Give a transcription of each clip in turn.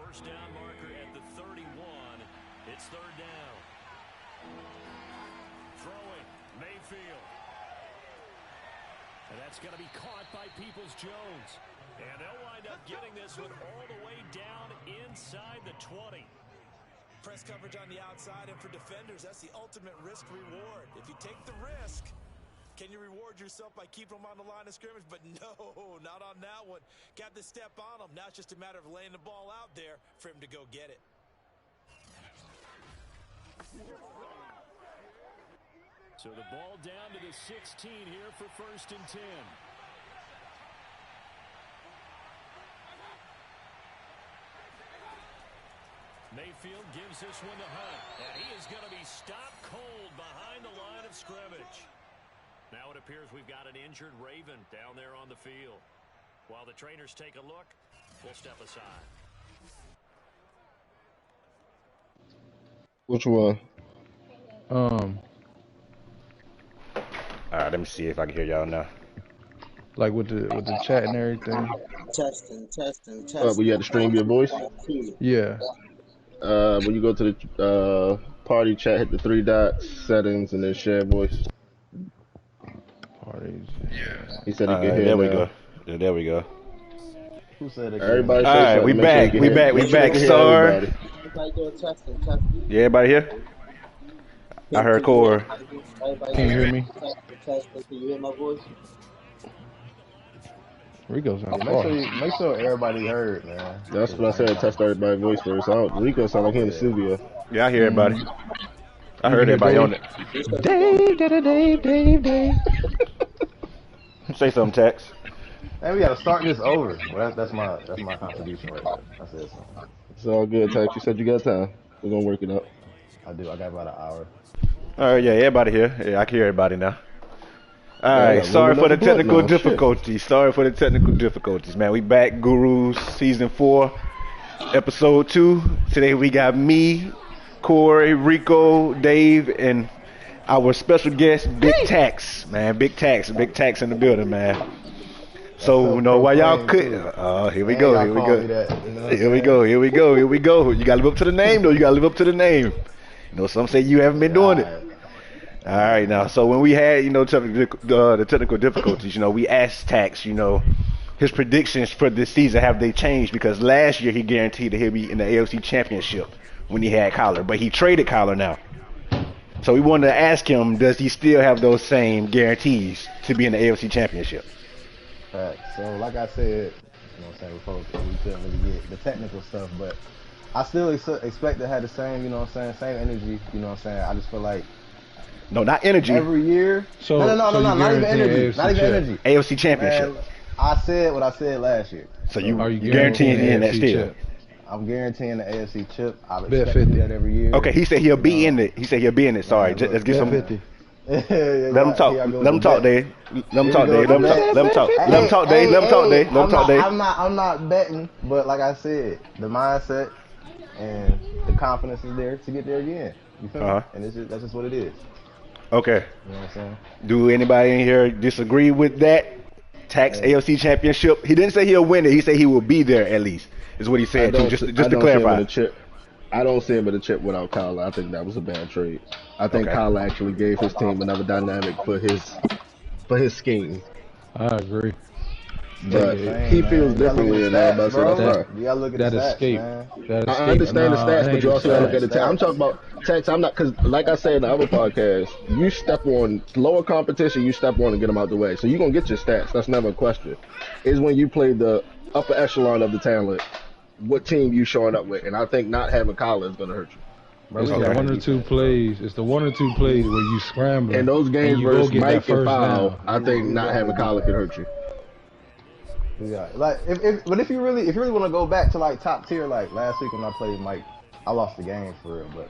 First down marker at the 31. It's third down. Throwing, Mayfield. And that's going to be caught by Peoples-Jones. And they'll wind up getting this one all the way down inside the 20. Press coverage on the outside, and for defenders, that's the ultimate risk-reward. If you take the risk, can you reward yourself by keeping them on the line of scrimmage? But no, not on that one. Got the step on him. Now it's just a matter of laying the ball out there for him to go get it. So the ball down to the 16 here for first and 10. Mayfield gives this one to Hunt. And he is going to be stopped cold behind the line of scrimmage. Now it appears we've got an injured Raven down there on the field. While the trainers take a look, we'll step aside. Which one? All right, let me see if I can hear y'all now. Like with the chat and everything. Testing. But you had to stream your voice? Yeah. When you go to the party chat, hit the 3 dots, settings, and then share voice. Parties. Yeah. He said he could hear. There we go. Yeah, there we go. Who said it? Everybody. All right, we back. We back. Sorry. Everybody doing testing. Yeah, everybody here? I heard Core. Can you hear me? Testing. Can you hear my voice? Rico's on Make sure everybody heard, man. That's what I said. Test everybody's voice first. Rico sound like he in the studio. Yeah, I hear everybody. I heard everybody on it. Dave. Say something, Tex. Hey, we gotta start this over. Well, that's my contribution right there. I said something. It's all good, Tex. You said you got time. We're gonna work it out. I do. I got about an hour. All right, yeah, everybody here. Yeah, I can hear everybody now. All right, sorry for the technical difficulties. Sorry for the technical difficulties, man. We back, Guruz, season 4, episode 2. Today we got me, Corey, Rico, Dave, and our special guest, Big Tax, man. Big Tax in the building, man. So, you know, while y'all couldn't, here we go. Here we go. You gotta live up to the name, though. You know, some say you haven't been doing it. All right, now, so when we had, you know, the technical difficulties, you know, we asked Tax, you know, his predictions for this season, have they changed? Because last year he guaranteed that he'll be in the AFC Championship when he had Kyler, but he traded Kyler now. So we wanted to ask him, does he still have those same guarantees to be in the AFC Championship? Right. So, like I said, you know what I'm saying, before we couldn't really get the technical stuff, but I still expect to have the same, you know what I'm saying, same energy, you know what I'm saying. I just feel like no, not energy. Every year. No, not even energy. Not even energy. AFC Championship. Man, I said what I said last year. So you guaranteeing in that still? I'm guaranteeing the AFC chip. I expect to do that every year. Okay, he said he'll be in it. Sorry, let's get some. 50. Let him talk. Let him talk, Dave. Let him talk, Dave. I'm not betting, but like I said, the mindset and the confidence is there to get there again. You feel me? And that's just what it is. Okay. You know what I'm saying? Do anybody in here disagree with that? Tax AFC Championship. He didn't say he'll win it. He said he will be there at least. Is what he said. Just to clarify. I don't see him with a chip without Kyler. I think that was a bad trade. I think Kyler actually gave his team another dynamic for his scheme. I agree. But he feels differently in that. You gotta look at that escape. I understand the stats, but you also gotta look at the text. I'm talking about text. I'm not, because like I said in the other podcast, you step on lower competition, you step on and get them out the way. So you're gonna get your stats. That's never a question. It's when you play the upper echelon of the talent, what team you showing up with, and I think not having Kyler is gonna hurt you. It's the one or two plays. It's the one or two plays where you scramble. In those games versus Mike and Foul, I think not having Kyler could hurt you. Yeah, like if you really want to go back to like top tier, like last week when I played Mike, I lost the game for real. But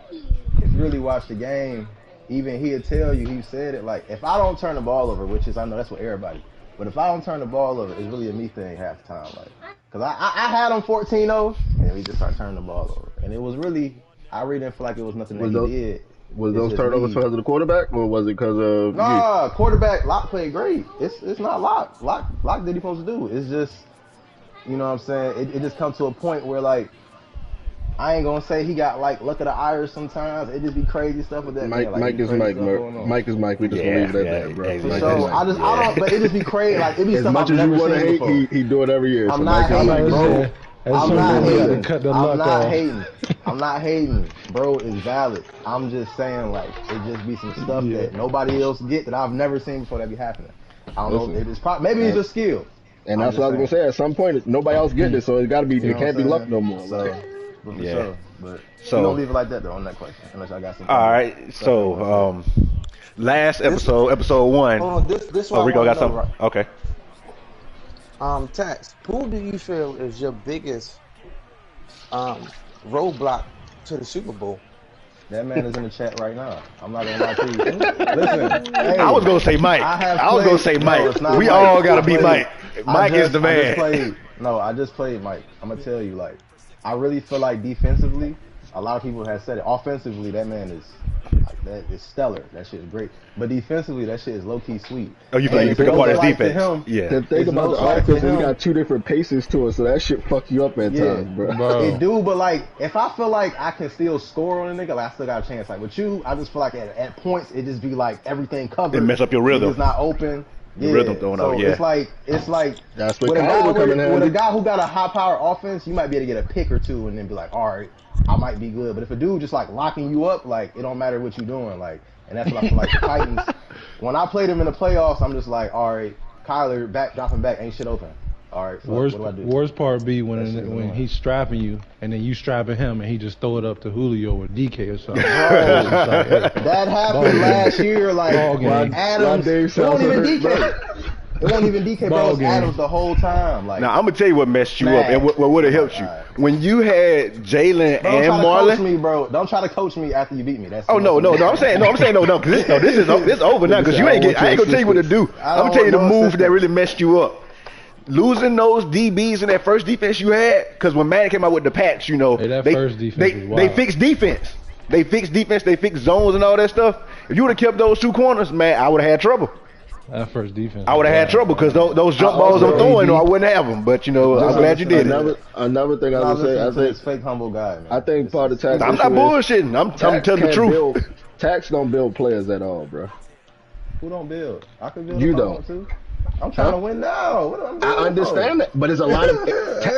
if you really watch the game, even he'll tell you, he said it, like if I don't turn the ball over, which is I know that's what everybody, but if I don't turn the ball over, it's really a me thing half the time, like because I had him 14-0 and we just started turning the ball over, and it was really I really didn't feel like it was nothing that he did. Was those turnovers because of the quarterback, or was it because of you? Quarterback Locke played great. It's not Locke. Locke did he supposed to do. It's just, you know what I'm saying, it just comes to a point where like I ain't gonna say he got like luck of the Irish sometimes. It just be crazy stuff with that. Mike, man. Like, Mike is Mike, Mike is Mike. We just leave it at that, bro. For sure. I don't. But it just be crazy. Like it be as stuff much I've as you never want to seen hate, before. he do it every year. I'm so not Mike hating, bro. I'm not hating. Cut the I'm luck not off. hating. I'm not hating. Bro, it's valid. I'm just saying, like, it just be some stuff that nobody else get that I've never seen before that be happening. I don't know. It's probably maybe it's a skill. And that's what I was gonna say. At some point, nobody else getting it, so it got to be. It can't be luck no more. So, but for sure. But So we don't leave it like that though on that question, unless I got some. All right. So last episode 1. Hold on, this one. Rico got something. Right? Okay. Tax. Who do you feel is your biggest roadblock to the Super Bowl? That man is in the chat right now. I'm not gonna lie to you. Listen, hey, I was gonna say Mike. I was gonna say Mike. No, we Mike. all gotta be Mike. Mike is the man. I just played Mike. I'm gonna tell you, like, I really feel like defensively, a lot of people have said it. Offensively, that man is like, that is stellar. That shit is great. But defensively, that shit is low key sweet. Oh, you feel like you pick apart his defense? The thing about the offense is we got 2 different paces to it, so that shit fuck you up at times, bro. It do, but like, if I feel like I can still score on a nigga, like, I still got a chance. Like with you, I just feel like at points it just be like everything covered. It mess up your rhythm. It's not open. The rhythm throwing out. Yeah. It's like that's with a guy who got a high power offense, you might be able to get a pick or two and then be like, all right, I might be good. But if a dude just like locking you up, like it don't matter what you doing, like, and that's what I feel like the Titans. When I played them in the playoffs, I'm just like, all right, Kyler dropping back, ain't shit open. All right, what do I do? Worst part be when he's strapping you and then you strapping him and he just throw it up to Julio or DK or something. That happened last year. Like Adams, it wasn't even DK. It wasn't even DK, bro. It was Adams the whole time. Like, now I'm gonna tell you what messed you up and what would have helped you when you had Jalen and Marlon. Coach me, bro. Don't try to coach me after you beat me. That's no. I'm saying no. Cause this is over now. Cause I ain't gonna tell you what to do. I'm gonna tell you the move that really messed you up. Losing those DBs in that first defense you had, because when Madden came out with the patch, they fixed defense. They fixed defense. They fixed zones and all that stuff. If you would have kept those 2 corners, man, I would have had trouble. That first defense. I would have had trouble because those jump balls I'm throwing, I wouldn't have them. But I'm glad you did it. Another thing I would say, I think fake humble guy. Man. I think part of Tax. I'm not bullshitting. I'm telling the truth. Tax don't build players at all, bro. Who don't build? I can build. You don't. Too. I'm trying to win now. I understand that, but there's a lot of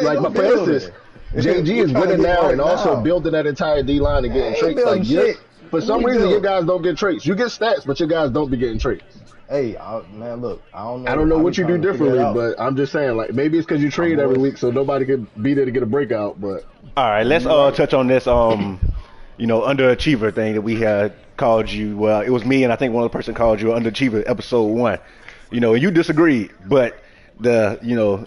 like, for instance, JG is winning now and also building that entire D line and getting traits. Like, for some reason, your guys don't get traits. You get stats, but your guys don't be getting traits. Hey, man, look, I don't know. I don't know what you do differently, but I'm just saying, like, maybe it's because you trade every week, so nobody could be there to get a breakout. But all right, let's touch on this underachiever thing that we had called you. Well, it was me, and I think one other person called you underachiever episode 1. You disagreed, but the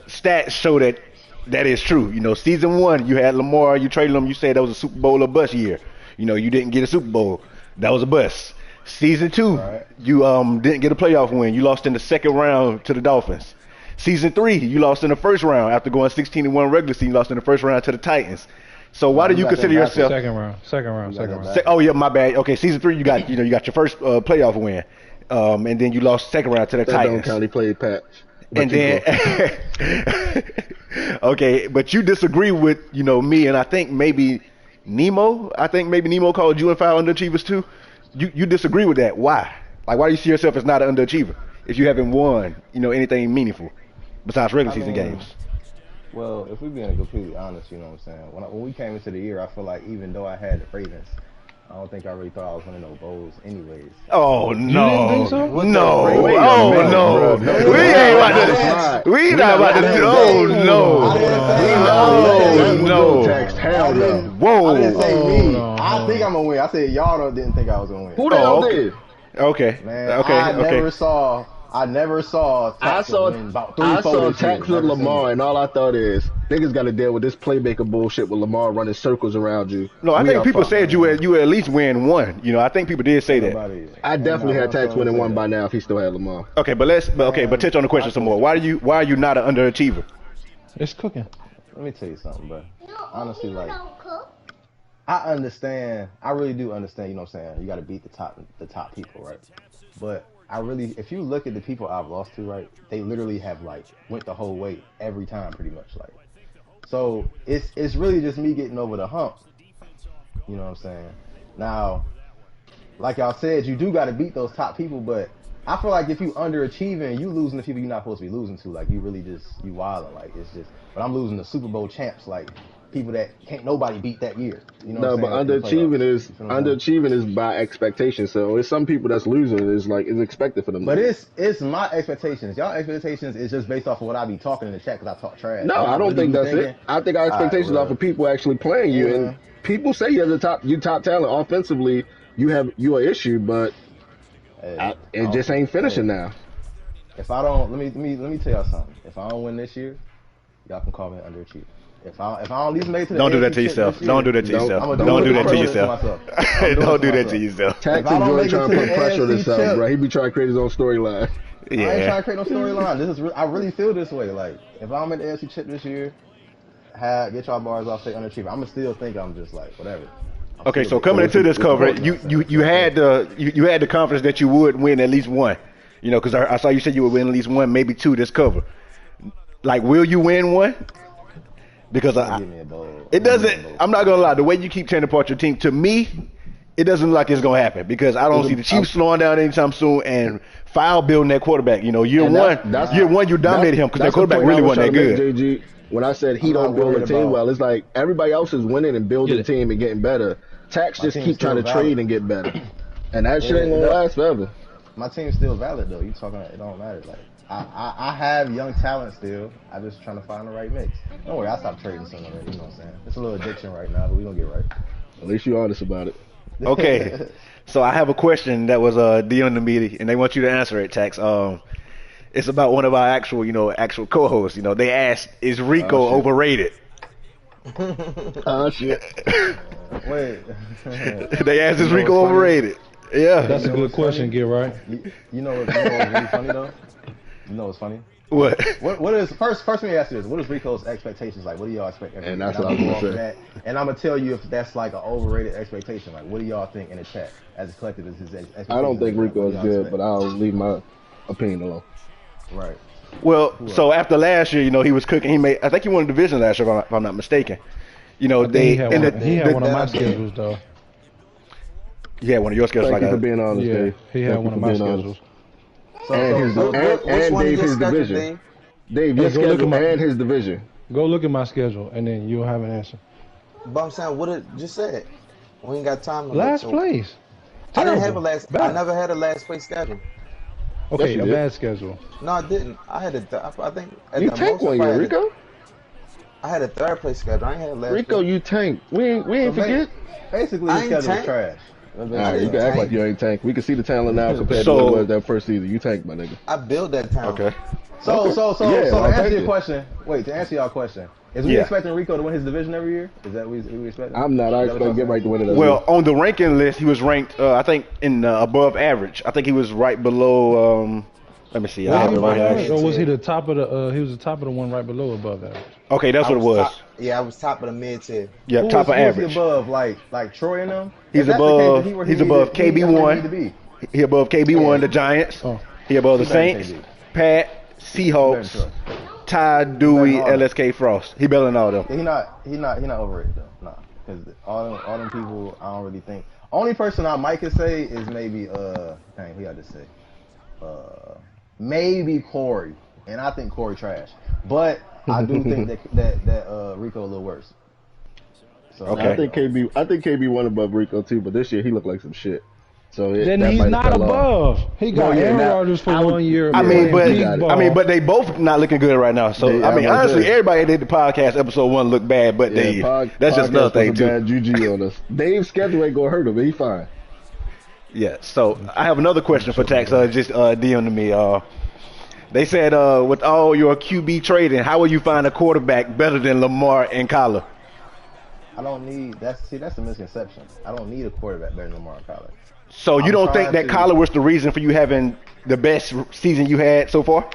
stats show that is true. Season 1, you had Lamar, you traded him, you said that was a Super Bowl or bust year. You didn't get a Super Bowl, that was a bust. Season 2, you didn't get a playoff win. You lost in the second round to the Dolphins. Season 3, you lost in the first round after going 16-1 regular season. You lost in the first round to the Titans. So why do you consider yourself second round? Oh yeah, my bad. Okay, season 3, you got your first playoff win. And then you lost second round to the Titans. That don't count. He played patch. And then, okay, but you disagree with me, and I think maybe Nemo. Nemo called you and 5 underachievers too. You disagree with that? Why? Like, why do you see yourself as not an underachiever if you haven't won anything meaningful besides regular season games? Well, if we're being completely honest, you know what I'm saying. When we came into the year, I feel like even though I had the Ravens, I don't think I really thought I was winning no bowls anyways. Oh no! You didn't think so? No! Oh no! We ain't about to. We not about to. Oh no! No! Hell no! Whoa! I didn't say me. I think I'm gonna win. I said y'all didn't think I was gonna win. Who the hell did? Okay. Man, I never saw. Tax win about 3-4 Tax with Lamar, and all I thought is niggas got to deal with this playmaker bullshit with Lamar running circles around you. No, I think people said you would at least win 1. I think people did say that. I definitely had Tax winning 1 by now if he still had Lamar. Okay, but touch on the question some more. Why are you not an underachiever? It's cooking. Let me tell you something, bro. Honestly, like, I understand. I really do understand. You know what I'm saying? You got to beat the top people, right? But if you look at the people I've lost to, right, they literally have like went the whole way every time, pretty much. Like, so it's really just me getting over the hump. You know what I'm saying? Now, like y'all said, you do got to beat those top people, but I feel like if you underachieving, you losing the people you're not supposed to be losing to. Like, you really just, you wilding. Like, it's just, but I'm losing the Super Bowl champs, like, people that can't nobody beat that year. You know what I'm saying? But underachieving is by expectation. So it's some people that's losing is like it's expected for them. But it's my expectations. Y'all expectations is just based off of what I be talking in the chat because I talk trash. No, I don't think that's it. I think our expectations are for people actually playing you, and people say you're top talent offensively. You are an issue, but it just ain't finishing now. If I don't, let me tell y'all something. If I don't win this year, y'all can call me an underachiever. If I don't at least make it to the don't do that to yourself. Don't do that to yourself. Don't do that to yourself. Don't do that to yourself. Tax enjoy trying to put pressure on himself, bro. He be trying to create his own storyline. Yeah. I ain't trying to create no storyline. This is I really feel this way. Like, if I don't make the AFC chip this year, get y'all bars off, say underachiever. I'ma still think I'm just like whatever. Okay, so coming into this cover, you had the confidence that you would win at least one. You know, because I saw you said you would win at least one, maybe two this cover. Like, will you win one? Because it doesn't. I'm not gonna lie. The way you keep tearing apart your team, to me, it doesn't look like it's gonna happen. Because I don't see the Chiefs slowing down anytime soon and foul building that quarterback. You know, year one, you dominated him because that quarterback really wasn't that good. JG, when I said he don't build a team well, it's like everybody else is winning and building a team and getting better. Tax just keep trying to trade and get better, and that shit ain't gonna last forever. My team's still valid though. You talking? It don't matter. Like. I have young talent still. I'm just trying to find the right mix. Don't worry, I stopped trading some already. You know what I'm saying? It's a little addiction right now, but we gonna get right. At least you're honest about it. Okay, so I have a question that was DM to me, and they want you to answer it, Tax. It's about one of our actual co-hosts. You know, they asked, "Is Rico overrated?" Oh shit! Wait. They asked, "Is Rico overrated?" Yeah, that's a good question. Get right. You know what's really funny though? You know what's funny? What is first? Let me ask you this: what is Rico's expectations like? What do y'all expect? And that's what I'm gonna say. And I'm gonna tell you if that's like an overrated expectation. Like, what do y'all think in the chat as a collective? Is his expectations? I don't think Rico is good, but I'll leave my opinion alone. Right. Well, so after last year, you know, he was cooking. I think he won a division last year, if I'm not mistaken. You know, he had one of my schedules though. He had one of your schedules. Thank you for being honest, Dave. He had one of my schedules. And Dave, his division. Dave, your schedule and his division. Go look at my schedule, and then you'll have an answer. But I'm saying, what it just said. We ain't got time to last place. I didn't have a last. I never had a last place schedule. Okay, a bad schedule. No, I didn't. I had I think. You tanked one year, Rico. I had a third place schedule. I ain't had last. Rico, you tanked. We ain't forget. Basically, your schedule was trash. Alright, you can act like you ain't tank. We can see the talent now compared to what it was that first season. You tank, my nigga. I built that talent. Okay. So to answer your question, to answer y'all question, is we expecting Rico to win his division every year? Is that what we expecting? I'm not. I expect Get Right to win it. Well, on the ranking list, he was ranked, I think, in above average. I think he was right below. Let me see. So was he the top of the? He was the top of the one right below above average. Okay, that's what it was. I was top of the mid tier. Yeah, top of average. Who's above like Troy and them? He's above. He's above KB1. He above KB1, the Giants. Oh. He above the Saints, Pat, Seahawks, Ty, Dewey, LSK, Frost. He better than all them. He not overrated though. Nah, because all them people, I don't really think. Only person I might could say is maybe dang, who I just say, maybe Corey, and I think Corey trash, but I do think that Rico a little worse. So okay. I think KB won above Rico too, but this year he looked like some shit. So then he's not above. He got Aaron Rodgers for 1 year. I mean, but they both not looking good right now. So honestly, everybody did the podcast episode 1 look bad, but that's just another thing too. Bad juju on us. Dave's schedule ain't gonna hurt him, but he's fine. Yeah. So I have another question for Tax. Just DM to me. They said, with all your QB trading, how will you find a quarterback better than Lamar and Kyler? I don't need that's the misconception. I don't need a quarterback better than Lamar and Kyler. So you don't think that Kyler was the reason for you having the best season you had so far?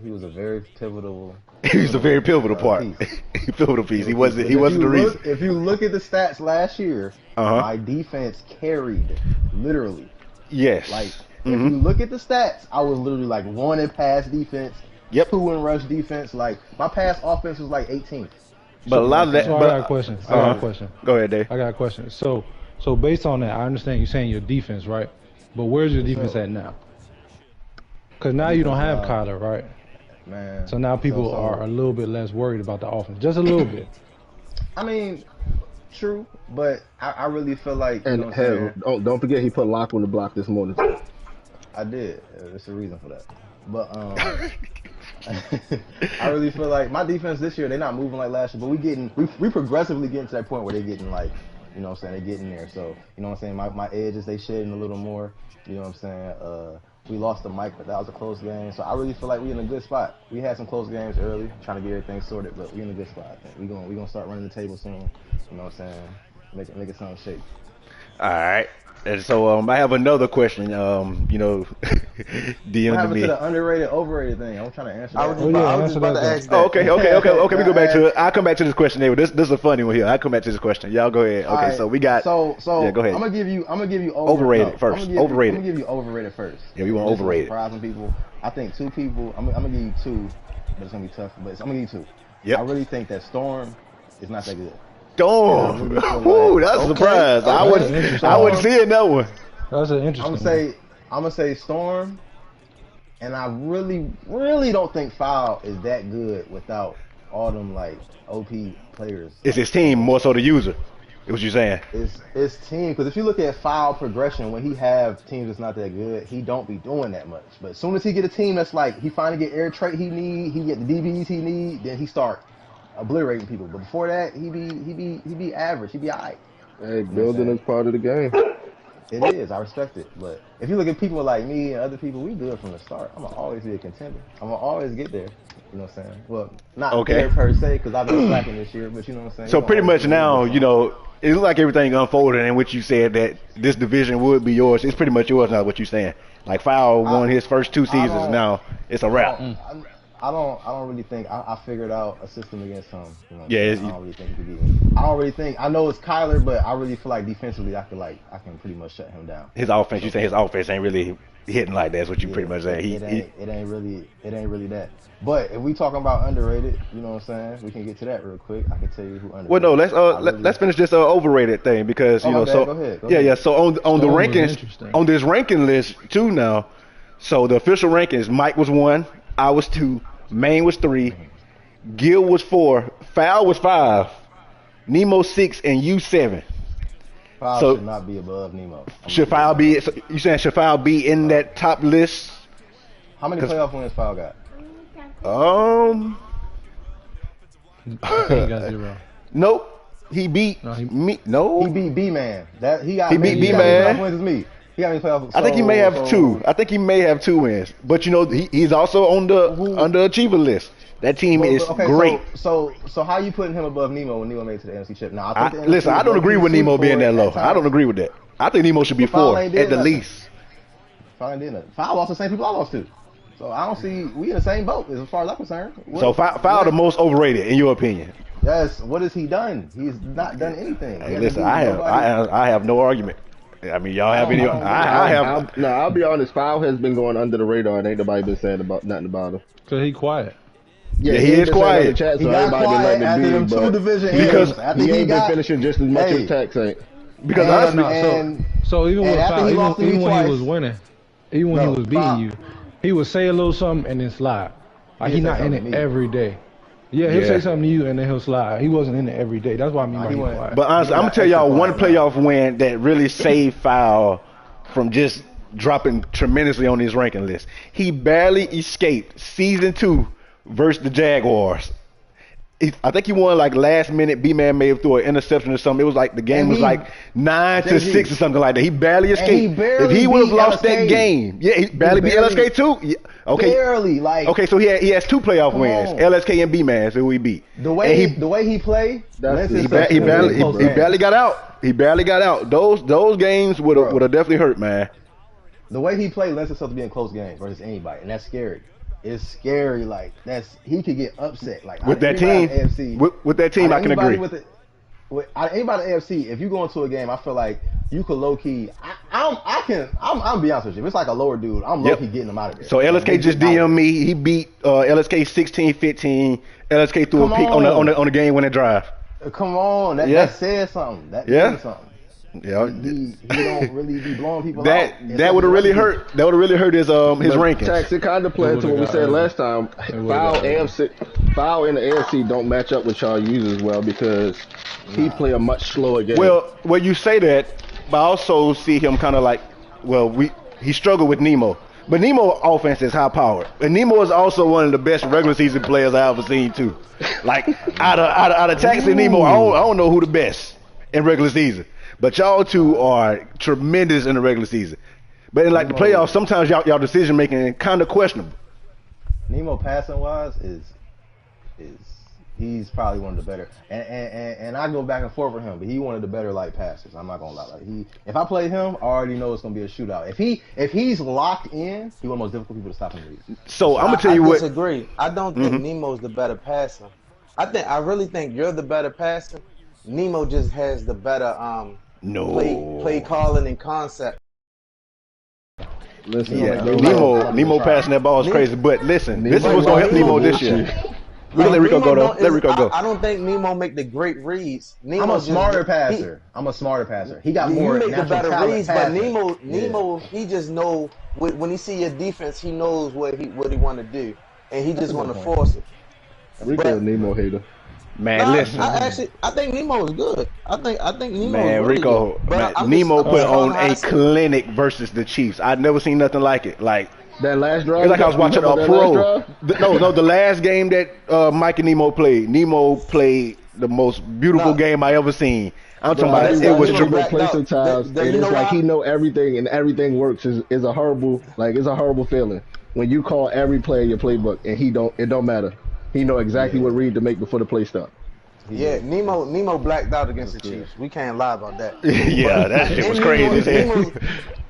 He was a very pivotal. He was a very pivotal part. Pivotal piece. He wasn't the reason. If you look at the stats last year, my defense carried literally. Yes. Like if you look at the stats, I was literally like 1 in pass defense, 2 in rush defense. Like my pass offense was like 18th. But a lot of that. So I got a question. I got a question. Go ahead, Dave. I got a question. So based on that, I understand you're saying your defense, right? But where's your defense at now? Because now you don't have Kyler, right? Man. So now people are a little bit less worried about the offense, just a little bit. I mean, true, but I really feel like. And hell, don't forget he put Lock on the block this morning. I did. There's a reason for that. But I really feel like my defense this year, they're not moving like last year, but we progressively getting to that point where they're getting like, you know what I'm saying, they're getting there. So, you know what I'm saying, my edges, they shedding a little more, you know what I'm saying. We lost to Mike, but that was a close game. So I really feel like we're in a good spot. We had some close games early, trying to get everything sorted, but we're in a good spot. I think we're gonna start running the table soon. You know what I'm saying? Make it sound shake. All right. And so I have another question. You know, DM What to happened me. to the underrated, overrated thing? I'm trying to answer that. I was just about to ask that. Oh, okay. We go back to it. I'll come back to this question there. This is a funny one here. I'll come back to this question. Y'all go ahead. Okay, Right. so we got. So yeah, go ahead. I'm gonna give you Overrated first. Overrated. I'm gonna give you overrated first. Yeah, we want This is overrated. Surprising people. I think two people. I'm gonna give you two, but it's gonna be tough. But I'm gonna give you two. Yep. I really think that Storm is not that good. Storm. Ooh, that's a surprise. I wouldn't see it that one. That's an interesting. I'm gonna say Storm, and I really don't think Foul is that good without all them like OP players. It's his team more so the user. Is what you saying? It's team, because if you look at Foul progression, when he have teams that's not that good, he don't be doing that much. But as soon as he get a team that's like he finally get air trait he need, he get the DBs he need, then he start obliterating people. But before that, he be average. He be alright. Hey, building is part of the game. It is. I respect it. But if you look at people like me and other people, we good from the start. I'm going to always be a contender. I'm going to always get there. You know what I'm saying? Well, not there per se, because I've been slacking this year, but you know what I'm saying? So pretty much now, you know, it looks like everything unfolded in which you said that this division would be yours. It's pretty much yours now, what you're saying. Like Foul won his first two seasons, now it's a wrap. I don't really think I figured out a system against him. You know, yeah, I don't really think he could beat me. I don't really think. I know it's Kyler, but I really feel like defensively, I can pretty much shut him down. His offense, you say his offense ain't really hitting like that. Is what you pretty much saying. It ain't really that. But if we talking about underrated, you know what I'm saying? We can get to that real quick. I can tell you who underrated. Well, no, let's finish this overrated thing because you know. So go ahead. Yeah. So on the rankings, on this ranking list too now. So the official rankings: Mike was 1, I was 2. Maine was 3, Gil was 4, Foul was 5, Nemo 6, and you 7. Foul should not be above Nemo. Should Foul be? You saying should Foul be in that top list? How many playoff wins Foul got? He got 0. Nope. He beat me. No. He beat B-Man. He beat B-Man. Wins as me. He got me playoff. I think he may have 2. I think he may have 2 wins. But you know, he's also on the underachiever list. That team is great. So how you putting him above Nemo when Nemo made it to the NFC Chip? Now, I don't agree with Nemo being that low. I don't agree with that. I think Nemo should be 4 at the least. Foul lost the same people I lost to. So I don't see we in the same boat as far as I'm concerned. So Foul the most overrated in your opinion? Yes. What has he done? He's not done anything. Hey, listen, I have no argument. I mean, y'all have any? I have. I'll be honest. Foul has been going under the radar, and ain't nobody been saying nothing about him. Cause he quiet. Yeah, he is quiet. Chat, so he got quiet after them 2 division because he ain't been finishing just as much as Tex ain't. Because so even with Foul, even when he was winning, even when he was beating you, he would say a little something and then slide. Like he's not in it every day. Yeah, he'll say something to you and then he'll slide. He wasn't in it every day. That's why I mean he quiet. But honestly, I'm gonna tell y'all one playoff win that really saved Foul from just dropping tremendously on his ranking list. He barely escaped season 2 versus the Jaguars. I think he won like last minute. B-Man may have threw an interception or something. It was like the game was like 9-6 or something like that. He barely escaped. If he would have lost that game, he barely beat LSK too. Yeah. Okay, barely okay. So he has 2 playoff wins. LSK and B-Man. So we beat. The way he played, he barely got out. He barely got out. Those games would have definitely hurt, man. The way he played lends itself to being close games versus anybody, and that's scary. It's scary. Like he could get upset. Like with that team, AFC, with that team, I can agree. With anybody in the AFC, if you go into a game, I feel like you could low key. I'm be honest with you. If it's like a lower dude, I'm low key getting him out of there. So LSK just DM me. He beat LSK 16-15. LSK threw a pick on the game winning drive. Come on, that says something. That means something. Yeah, he don't really be blowing people out. That would have really hurt. That would have really hurt his rankings. Tax, it kind of played to what we said last time. Foul in the AFC don't match up with y'all users well because he play a much slower game. Well, you say that, but I also see him kind of like, he struggled with Nemo. But Nemo offense is high powered, and Nemo is also one of the best regular season players I ever seen too. Like out of Tax and Nemo, I don't know who the best in regular season. But y'all two are tremendous in the regular season. But in like the playoffs, sometimes y'all decision making kind of questionable. Nemo passing wise is he's probably one of the better. And I go back and forth with him, but he one of the better like passers. I'm not gonna lie. Like if I play him, I already know it's gonna be a shootout. If he's locked in, he's one of the most difficult people to stop in the league. So I'm gonna tell you what. I disagree. I don't think Nemo's the better passer. I really think you're the better passer. Nemo just has the better play calling and concept. Listen, Nemo passing that ball is crazy. But listen, this is what's gonna help Nemo this year. We're gonna let Rico go though. Let Rico go. I don't think Nemo make the great reads. I'm a smarter passer. He got more. You make the better reads, but passing. Nemo, he just know when he see your defense, he knows what he want to do, and he just want to force it. Rico Nemo hater. Man, listen. I think Nemo is good. I think Nemo. Man, is really Rico, good. Nemo put on a clinic versus the Chiefs. I'd never seen nothing like it. Like that last drive. It's like I was watching a pro. The last game that Mike and Nemo played. Nemo played the most beautiful game I ever seen. I'm talking about it was tremendous. Sometimes and it's like he know everything and everything works. Is a horrible feeling when you call every play in your playbook and it don't matter. He know exactly what read to make before the play start. Yeah, Nemo blacked out against the Chiefs. We can't lie about that. Yeah, that shit was crazy.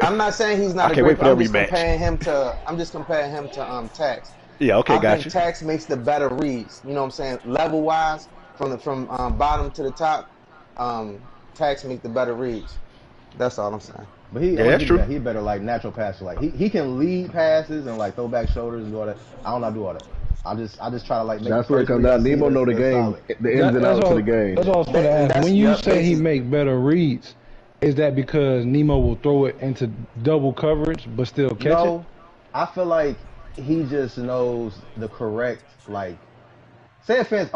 I'm not saying he's not a great player. I'm just comparing him to Tax. Yeah, okay, I think Tax makes the better reads. You know what I'm saying? Level wise, from bottom to the top, Tax makes the better reads. That's all I'm saying. But that's true. He better like natural passer. Like he can lead passes and like throw back shoulders and do all that. I don't know do all that. I just try to like make. That's where it comes down. Nemo know the game, the ins and outs of the game. That's all I was going to ask. When you say he make better reads, is that because Nemo will throw it into double coverage but still catch it? No, I feel like he just knows the correct like. Say offense,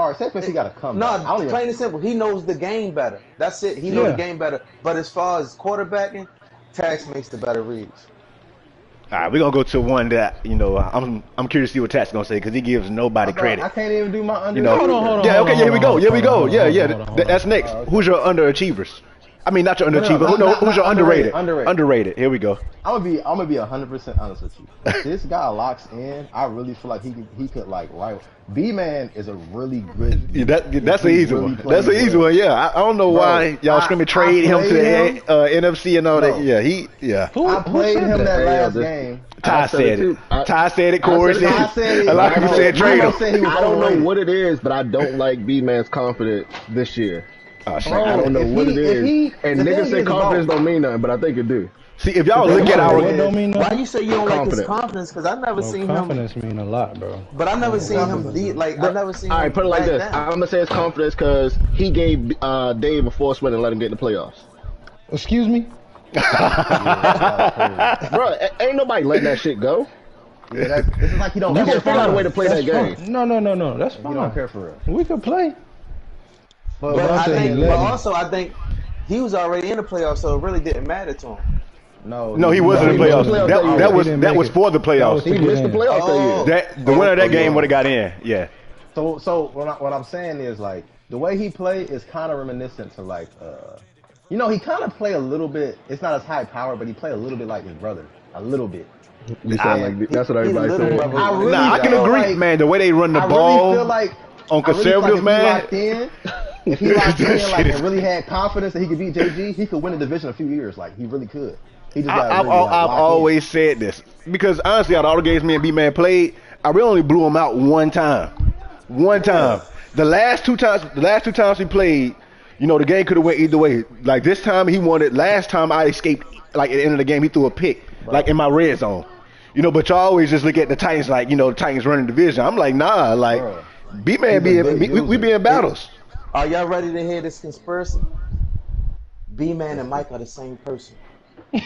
he got to come. No, plain and simple. He knows the game better. That's it. He knows the game better. But as far as quarterbacking, Tax makes the better reads. All right, we're gonna go to one that I'm curious to see what Tax gonna say because he gives nobody credit. I can't even do my under. Hold on. Yeah, okay, here we go. That's next. Who's your underachievers? I mean, not your underachiever. Who's your underrated? Underrated. Here we go. I'm gonna be 100% honest with you. If this guy locks in, I really feel like he could like right. B-Man is a really good. That's an easy one. That's an easy one. Yeah, I don't know why y'all screaming trade him to the NFC and all that. Yeah. I played him that last game. Ty said it. Ty said it. Corey said it. A lot of people said trade him. I don't know what it is, but I don't like B-Man's confidence this year. I don't know what it is. And niggas say confidence don't mean nothing, but I think it do. See, if y'all look at our... Why you say you don't like his confidence? Because I've never seen him... Confidence mean a lot, bro. But I've never seen him... I've never seen him... All right, put it like this. I'm going to say it's confidence because he gave Dave a force win and let him get in the playoffs. Excuse me? Bro, ain't nobody letting that shit go. Yeah, this is like he don't... You can figure out a way to play that game. No. That's fine. You don't care for real. We can play. But I think he was already in the playoffs, so it really didn't matter to him. No, he wasn't in the playoffs. That was for the playoffs. He missed the playoffs that year. The winner of that game would have got in. Yeah. So what I'm saying is like the way he played is kind of reminiscent to like he kind of play a little bit. It's not as high power, but he play a little bit like his brother, a little bit. You sound like that's what everybody says. I can agree, man. The way they run the ball. Really feel like on conservative, man. If he locked in and really had confidence that he could beat JG, he could win the division a few years. Like he really could. I've always said this because honestly, out of all the games me and B-Man played, I really only blew him out one time. The last two times we played, You know, the game could have went either way. Like this time he won it. Last time I escaped, like at the end of the game, he threw a pick, like in my red zone. You know, but y'all always just look at the Titans like, you know, the Titans running division. I'm like, nah, like B-Man we be in battles. Are y'all ready to hear this conspiracy? B-Man and Mike are the same person. They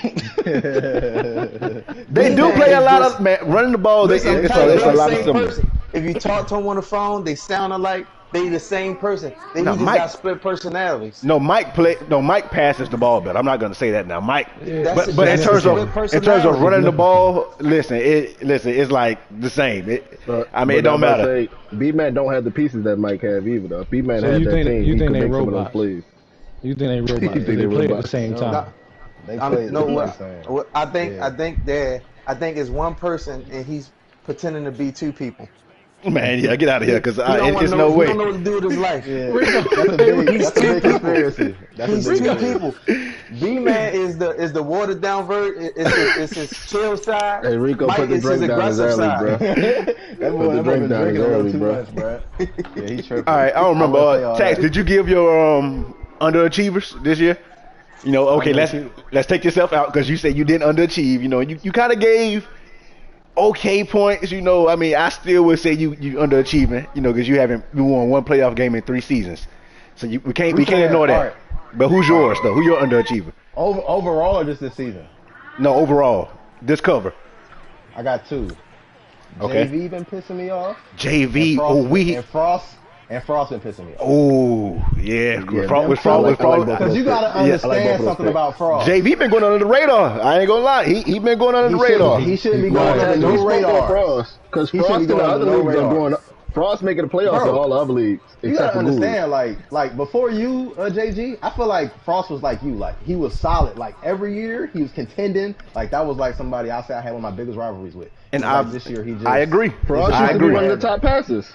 do play a lot of running the ball. It's a lot of similar. If you talk to them on the phone, they sound alike. They the same person. They just got split personalities. Mike passes the ball better. I'm not gonna say that now. Mike, but in terms of running the ball, listen, it's like the same. It don't matter. B-Man don't have the pieces that Mike have either though. B-Man has that team. You think they robots? You think they robots? They play at the same time. I think it's one person and he's pretending to be two people. Man, yeah, get out of here, because it's no way. He don't know what to do with his life. Yeah, that's a big conspiracy. He's two people. B-Man is the watered down version. It's his chill side. Hey, Rico, Mike put the drink down his alley, bro. That boy been drinking a little too much, bro. Yeah, he tripping. All right, I don't remember. Tax, did you give your underachievers this year? You know, okay, let's take yourself out because you said you didn't underachieve. You know, you kind of gave okay points. You know, I mean, I still would say you underachieving. You know, because you won one playoff game in 3 seasons, so we can't ignore that. Right. But who's yours though? Who your underachiever? Overall or just this season? No, overall. This cover. I got 2. Okay. JV been pissing me off. JV. And Frost been pissing me off. Oh, yeah. Frost. Because you got to understand something about Frost. JV been going under the radar. I ain't going to lie. He been going under the radar. He shouldn't be going under no radar. Because Frost in the other leagues are going up. Frost making the playoffs in all the other leagues. You got to understand, like before you, JG, I feel like Frost was like you. Like, he was solid. Like, every year, he was contending. Like, that was like somebody I had one of my biggest rivalries with. And this year, he just... I agree. Frost used to be one of the top passes.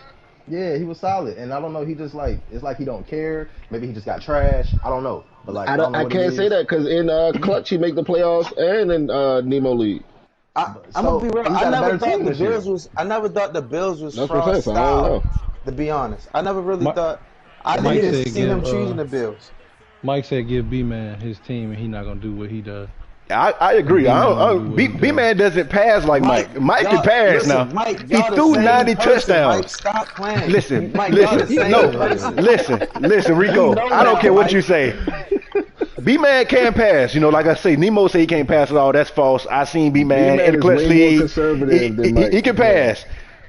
Yeah, he was solid, and I don't know. He just it's like he don't care. Maybe he just got trash. I don't know, but like I can't say that because in Clutch he make the playoffs and in Nemo League. I'm gonna be real. I never thought the Bills was Frost style. To be honest, I never really thought. I didn't see them choosing the Bills. Mike said, "Give B-Man his team, and he's not gonna do what he does." I agree. B-Man doesn't pass like Mike. Mike can pass now. He threw 90 touchdowns. Mike, stop playing. Listen, Rico. I don't care what you say. B-Man can pass. You know, like I say, Nemo say he can't pass at all. That's false. I seen B-Man in the Clutch League. He can pass.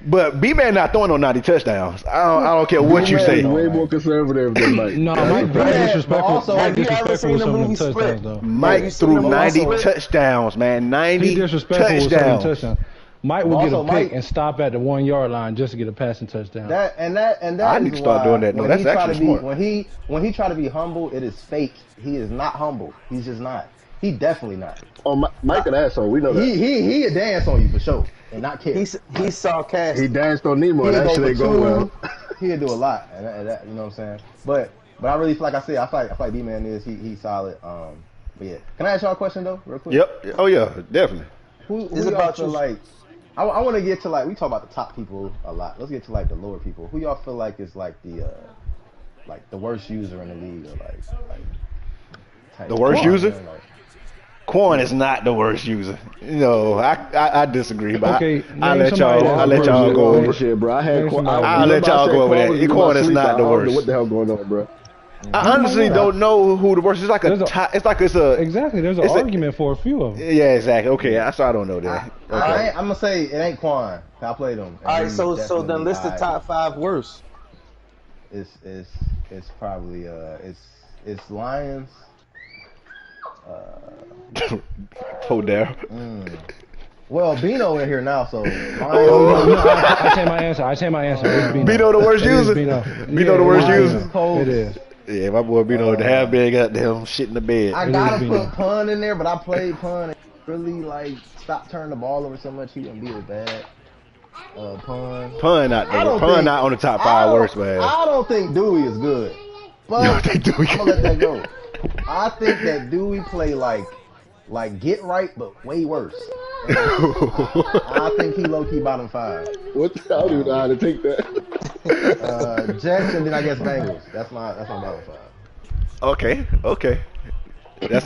But B-Man not throwing no 90 touchdowns. I don't care what you say. Way more conservative than Mike. No, Mike disrespectful. Mike disrespectful with some of them touchdowns, though. Mike threw 90 touchdowns, man. 90 touchdowns. Mike will get a pick and stop at the 1 yard line just to get a passing touchdown. I need to start doing that. No, that's actually smart. When he try to be humble, it is fake. He is not humble. He's just not. He definitely not. Oh, Mike an asshole. We know that. He a dance on you for sure. And not care. He's sarcastic. He danced on Nemo. That shit ain't go well. He'll do a lot. And that, you know what I'm saying? But I really feel like I said, I feel like D-Man is he's solid. But yeah. Can I ask y'all a question though, real quick? Yep. Oh yeah, definitely. Who y'all feel like? I want to get to like we talk about the top people a lot. Let's get to like the lower people. Who y'all feel like is like the worst user in the league or like the worst user? Quan is not the worst user. No, I disagree, but okay, I'll let y'all go over it, bro. I'll let y'all go over that. Quan is not the worst. What the hell going on, bro? I honestly don't know who the worst is. Exactly. There's an argument for a few of them. Yeah, exactly. Okay, I don't know that. Okay. I'm gonna say it ain't Quan. I played him. All right, so then list the top 5 worst. It's probably it's Lions. Daryl. Well, Bino in here now, so. I say my answer. Bino the worst user. Bino the worst user. It is. Yeah, my boy Bino the half big goddamn shit in the bed. I gotta put Pun in there, but I played Pun and really like stopped turning the ball over so much he wouldn't be as bad. Pun not on the top 5 worst, man. I don't think Dewey is good. But I'm gonna let that go. I think that Dewey play like get right, but way worse. I think he low key bottom 5. What the hell? I don't even know how to take that. Jets and then I guess Bengals. That's my bottom 5. Okay. That's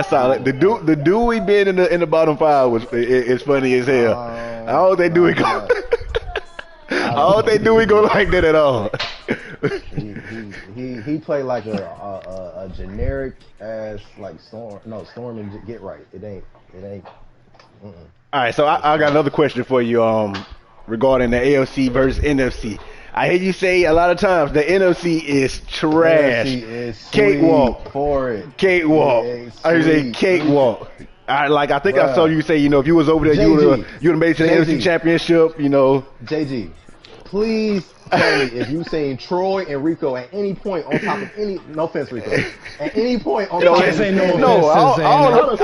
solid. The Dewey being in the bottom five was is funny as hell. I don't think Dewey go. I don't think Dewey go like that at all. He played like a generic ass like Storm and Get Right. It ain't. All right, so I got another question for you regarding the AFC versus NFC. I hear you say a lot of times the NFC is trash. NFC is cakewalk for it. Cakewalk. I hear you say cakewalk. I think I saw you say, if you was over there, you would have made it to the NFC Championship, JG, please tell me if you seen Troy and Rico at any point on top of any. No offense, Rico. At any point on top of no offense.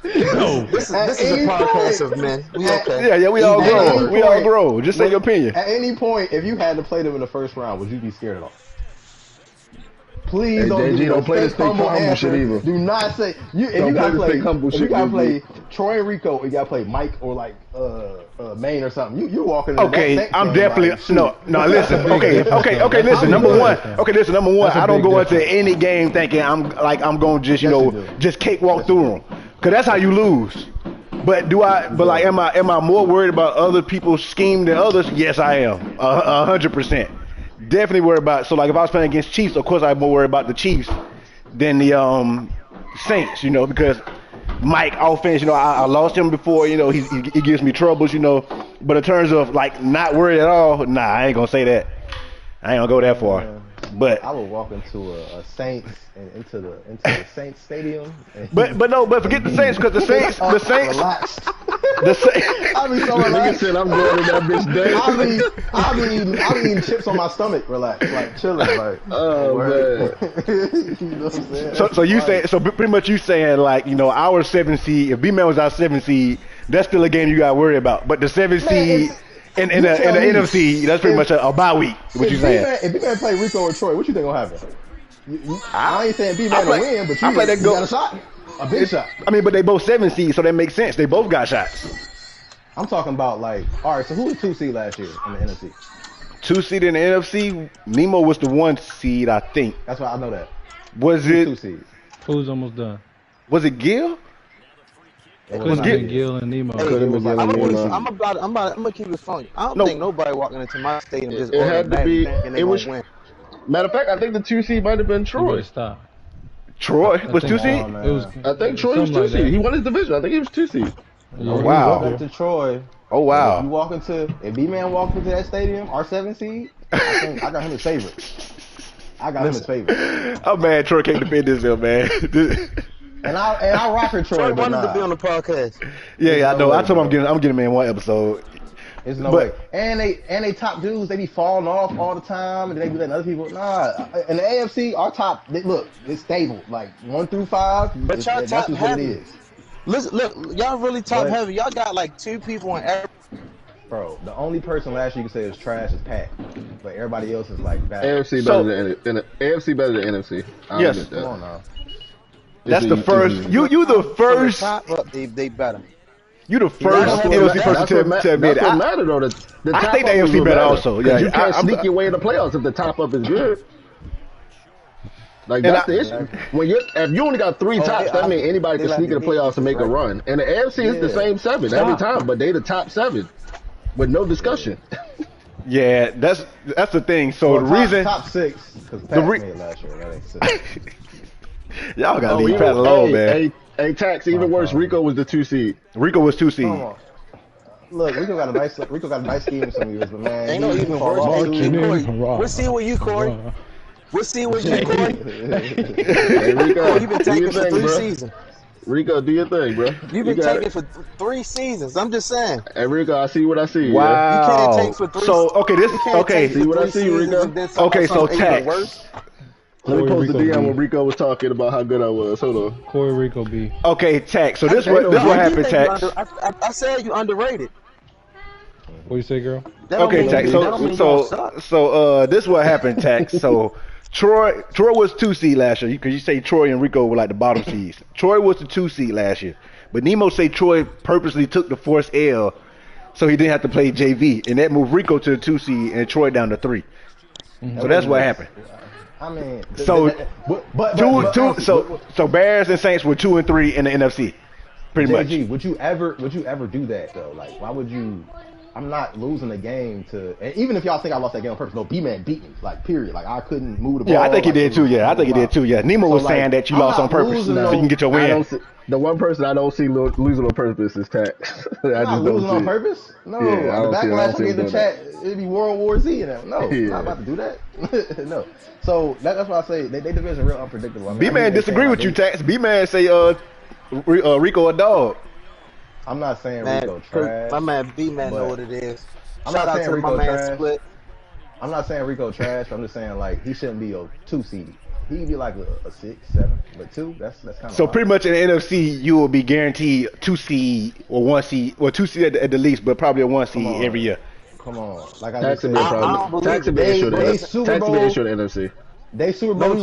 No. This is a podcast of men. We okay. Yeah, we all grow. We all grow. Just say your opinion. At any point, if you had to play them in the first round, would you be scared at all? Please don't play this fake humble shit either. Do not say if you gotta play Troy and Rico, you gotta play Mike or like Maine or something. You walking in okay, I'm definitely like, no. Listen, okay. Listen, number one. I don't go into any game thinking I'm gonna just just cakewalk through them, cause that's how you lose. But am I more worried about other people's scheme than others? Yes, I am. 100%. Definitely worried about. So like if I was playing against Chiefs, of course I'm more worried about the Chiefs than the Saints. Because Mike offense, I lost him before. He gives me troubles. But in terms of like not worried at all, nah, I ain't gonna say that. I ain't gonna go that far. But I would walk into a Saints and into the Saints stadium. But forget the Saints, because the Saints. Relax. The Saints. I be so relaxed. I'm going to that bitch day. I be eating chips on my stomach. Relax, like chilling, like. Oh man. You know what I'm saying? So you say pretty much you saying like our 7 seed. If B-Man was our 7 seed, that's still a game you got to worry about. But the 7 seed. In the NFC, that's pretty much a bye week. What you saying? If B-Man play Rico or Troy, what you think gonna happen? I ain't saying B-Man to win, but you got a shot, a big shot. I mean, but they both 7 seeds, so that makes sense. They both got shots. I'm talking about like, all right. So who was 2 seed last year in the NFC? 2 seed in the NFC. Nemo was the 1 seed, I think. That's why I know that. Was it 2 seeds? Who's almost done? Was it Gil? It was Gil and Nemo. I'm gonna keep it funny. I don't think nobody walking into my stadium just it had to be. It was win. Matter of fact, I think the 2 seed might have been Troy. Troy was 2 seed. I think Troy was 2 seed. He won his division. I think he was 2 seed. Oh wow! You walk into Troy. Oh wow! If B-Man walked into that stadium, our 7 seed, I got him as favorite. I'm mad Troy can't defend this hill, man. And I rock with Troy. Troy wanted to be on the podcast. Yeah, I know. I told him I'm getting him in one episode. There's no way. And they top dudes, they be falling off all the time, and they be letting other people. Nah, in the AFC, our top, it's stable. Like 1 through 5. But y'all top heavy. It is. Listen, look, y'all really top heavy. Y'all got like 2 people in every. Bro, the only person last year you can say is trash is Pat, but everybody else is like bad. AFC better than AFC better than NFC. Yes. Come on now. That's the first. You the first. They better. You the first NFC person to admit it. That's what matter though. I think the AFC better also. Yeah, you can't sneak your way in the playoffs if the top up is good. Like that's the issue. If you only got 3 tops, that means anybody can sneak in the playoffs and make a run. And the AFC is the same 7 every time, but they the top 7 with no discussion. Yeah, that's the thing. So the reason top 6 because Pat made last year. That ain't 6. Y'all gotta leave Pat alone, man. Hey, Tax, even worse, Rico was the 2 seed. Rico was 2 seed. Look, Rico got a nice scheme some years, but man, ain't no even worse. We'll see what you, Corey. We'll see what you, Corey. Hey, Rico, you've been taking for 3 seasons. Rico, do your thing, bro. You've been taking for 3 seasons. I'm just saying. Hey, Rico, I see what I see. Wow. Yeah. You can't take for 3. So okay, see what I see, Rico. Okay, so Tax. Let me post the DM when Rico was talking about how good I was. Hold on. Corey Rico B. Okay, Tax. So this what happened, Tax. I said you underrated. What you say, girl? Okay, Tax. So this what happened, Tax. So Troy was 2 seed last year because you say Troy and Rico were like the bottom seeds. Troy was the 2 seed last year, but Nemo say Troy purposely took the forced L so he didn't have to play JV, and that moved Rico to the 2 seed and Troy down to 3. So that's what happened. I mean, so Bears and Saints were 2 and 3 in the NFC, pretty much. Would you ever do that though? Like, why would you? I'm not losing a game to, and even if y'all think I lost that game on purpose, no, B-Man beat me, like, period. Like, I couldn't move the ball. Yeah, I think he did too. Yeah, I think he did too. Yeah, Nemo was saying that you lost on purpose so you can get your win. The one person I don't see losing on purpose is Tax. I just losing on purpose? No, yeah, the backlash in the chat, it'd be World War Z and that. No, I'm not about to do that. No. So that's why I say they division real unpredictable. I mean, B-Man disagree with you, Tax. B-Man say Rico a dog. I'm not saying Rico trash. My man B-Man know what it is. I'm not saying Rico trash. I'm not saying Rico trash. I'm just saying, like, he shouldn't be a 2 seed. He'd be like a 6, 7, but 2. That's kind of. So pretty much in the NFC, you will be guaranteed 2 seed or 1 seed, or 2 seed at the least, but probably a 1 seed every year. Come on, like I just said, Tax would be issue to the NFC. They Super Bowl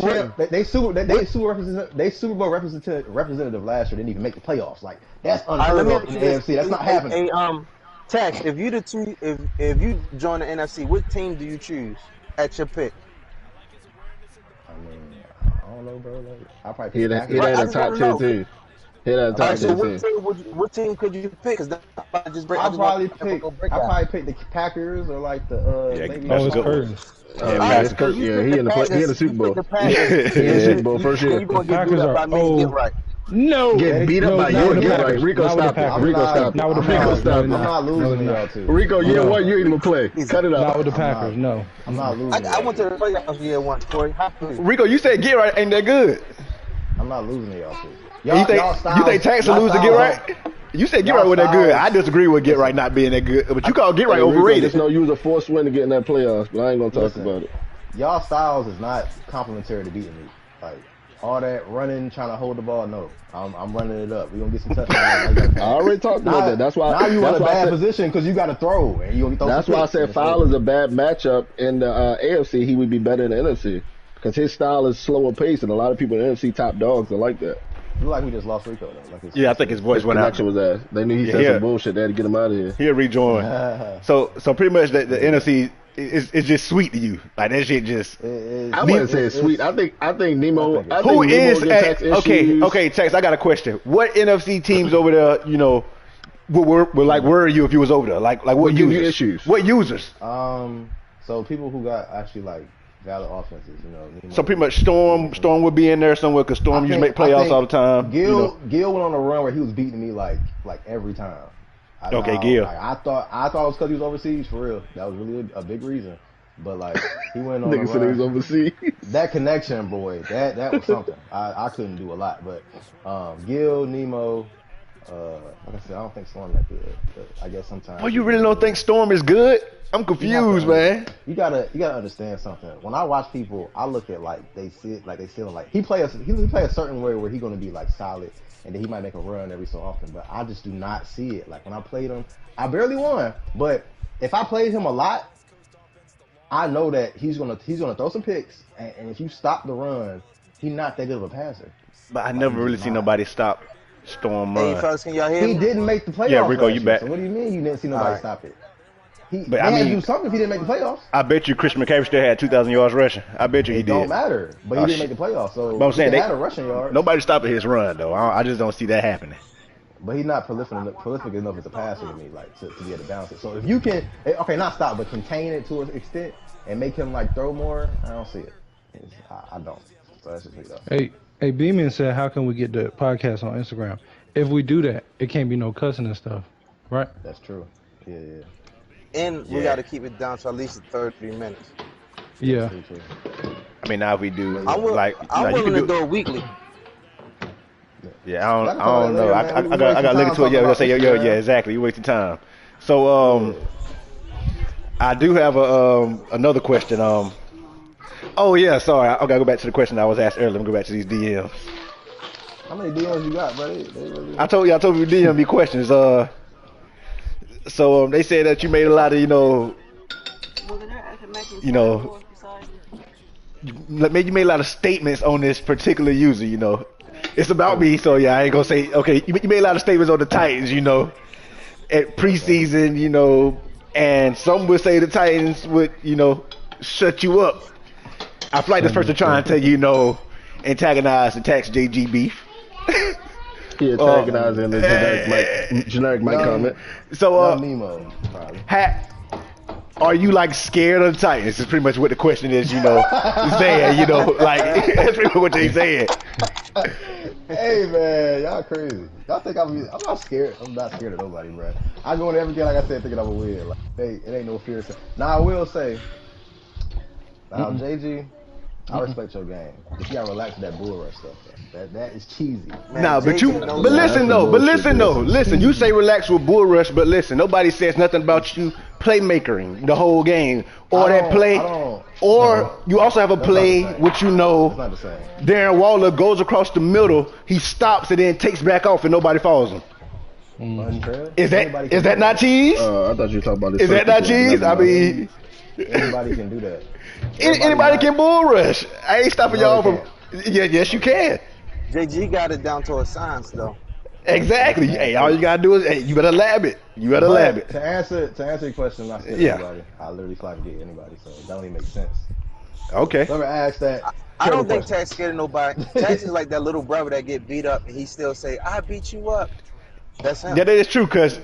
representative last year didn't even make the playoffs. Like, that's unheard of in the AFC. That's not happening. Tax, if you if you join the NFC, what team do you choose at your pick? I mean, I don't know, bro. Like, I probably pick the Packers. Top 10 team. What team could you pick? Cause I'll probably pick the Packers or like the maybe. He in the Super Bowl. He in the Super Bowl first year. The Packers are No, get beat up by you. Get right. Rico, stop it. Rico, stop it. Rico, stop it. I'm not losing y'all too. Rico, year one, you ain't gonna play. Cut it out. Not with the Packers. No, I'm not losing. I went to the playoffs year one, Corey. Rico, you said get right ain't that good. I'm not losing to y'all too. You think Tax will lose to get right? You said get right wasn't that good. I disagree with get right not being that good, but you call get right overrated. Just know you was a forced win to get in that playoffs, but I ain't gonna talk about it. Y'all styles is not complimentary to beating me. Like, all that running, trying to hold the ball, no. I'm running it up. We gonna get some touchdowns. I already talked about that. That's why. Now you in a bad position because you got to throw, and you only throw. That's why I said Fowler's a bad matchup in the AFC. He would be better in the NFC because his style is slower pace, and a lot of people in the NFC top dogs are like that. Look like we just lost Rico though. Like I think his voice went out. Was ass. They knew he said some bullshit. They had to get him out of here. He'll rejoin. So pretty much the NFC. It's just sweet to you, like that shit. Just I wouldn't say it's sweet. I think Nemo. Who is okay? Tex, I got a question. What NFC teams over there? You know, were were you if you was over there? Like what users? What users? So people who got actually like valid offenses, you know. Nemo. So pretty much Storm would be in there somewhere because Storm used to make playoffs all the time. Gil went on a run where he was beating me like every time. Gil. Like, I thought it was because he was overseas for real. That was really a big reason. But like he went on. Nigga said he was overseas. That connection, boy, that was something. I couldn't do a lot, but Gil, Nemo, like I said, I don't think Storm that good. But I guess sometimes. Oh, you really don't think Storm is good? I'm confused, man. You gotta understand something. When I watch people, I look at like they sit like he play a certain way where he gonna be like solid. And then he might make a run every so often, but I just do not see it. Like when I played him, I barely won. But if I played him a lot, I know that he's gonna throw some picks. And if you stop the run, he's not that good of a passer. But I never really seen nobody stop Storm run. Hey, fellas, can y'all hear me? He didn't make the playoffs. Yeah, Rico, you back. So what do you mean you didn't see nobody stop it? But I mean, do something if he didn't make the playoffs. I bet you Christian McCaffrey still had 2,000 yards rushing. I bet you he did. Don't matter, but he didn't make the playoffs. So but I'm saying he had a rushing yard. Nobody stopping his run though. I just don't see that happening. But he's not prolific enough as a passer to me, like to be able to balance it. So if you can, not stop, but contain it to an extent and make him like throw more, I don't see it. I don't. So that's just me though. Hey, Beeman said, how can we get the podcast on Instagram? If we do that, it can't be no cussing and stuff, right? That's true. Yeah. And we got to keep it down to at least 33 minutes. Yeah. I mean, now if we do, I'm willing to go weekly. Yeah, I don't know. I got to look into it. Yeah, we'll say, yeah, exactly. You wasting time. So, I do have another question. Oh yeah, sorry. I gotta go back to the question I was asked earlier. Let me go back to these DMs. How many DMs you got, buddy? Really... I told you DM me questions. So they said that you made a lot of, you made a lot of statements on this particular user, It's about me, so yeah, I ain't gonna say, okay, you made a lot of statements on the Titans, at preseason, and some would say the Titans would, shut you up. I feel like this person trying to, antagonize the Tax JG beef. He antagonizing the generic Mike comment. So, Nemo, probably. Are you like scared of the Titans? Is pretty much what the question is, saying, like that's pretty much what they saying. Hey man, y'all crazy. Y'all think I'm not scared. I'm not scared of nobody, bro. I go into every game, like I said, thinking I'm a win. Like, hey, it ain't no fear. Now I will say, JG, I respect your game. But you gotta relax with that bull rush stuff. That is cheesy. Man, listen. You say relax with bull rush, but listen, nobody says nothing about you playmakering the whole game or that play. Or you also have a play which Darren Waller goes across the middle, he stops and then takes back off and nobody follows him. Is that not cheese? I thought you were talking about this. Is that not cheese? I mean, anybody can do that. Anybody can bull rush. I ain't stopping y'all from. Yes, you can. JG got it down to a science, though. Exactly. Hey, all you gotta do is, you better lab it. To answer your question, I'm not scared of anybody. I literally fly to get anybody, so it don't even make sense. Okay. Whoever asked that. I don't think Tax scared of nobody. Tax is like that little brother that get beat up and he still say, "I beat you up." That's him. Yeah, that is true. Cause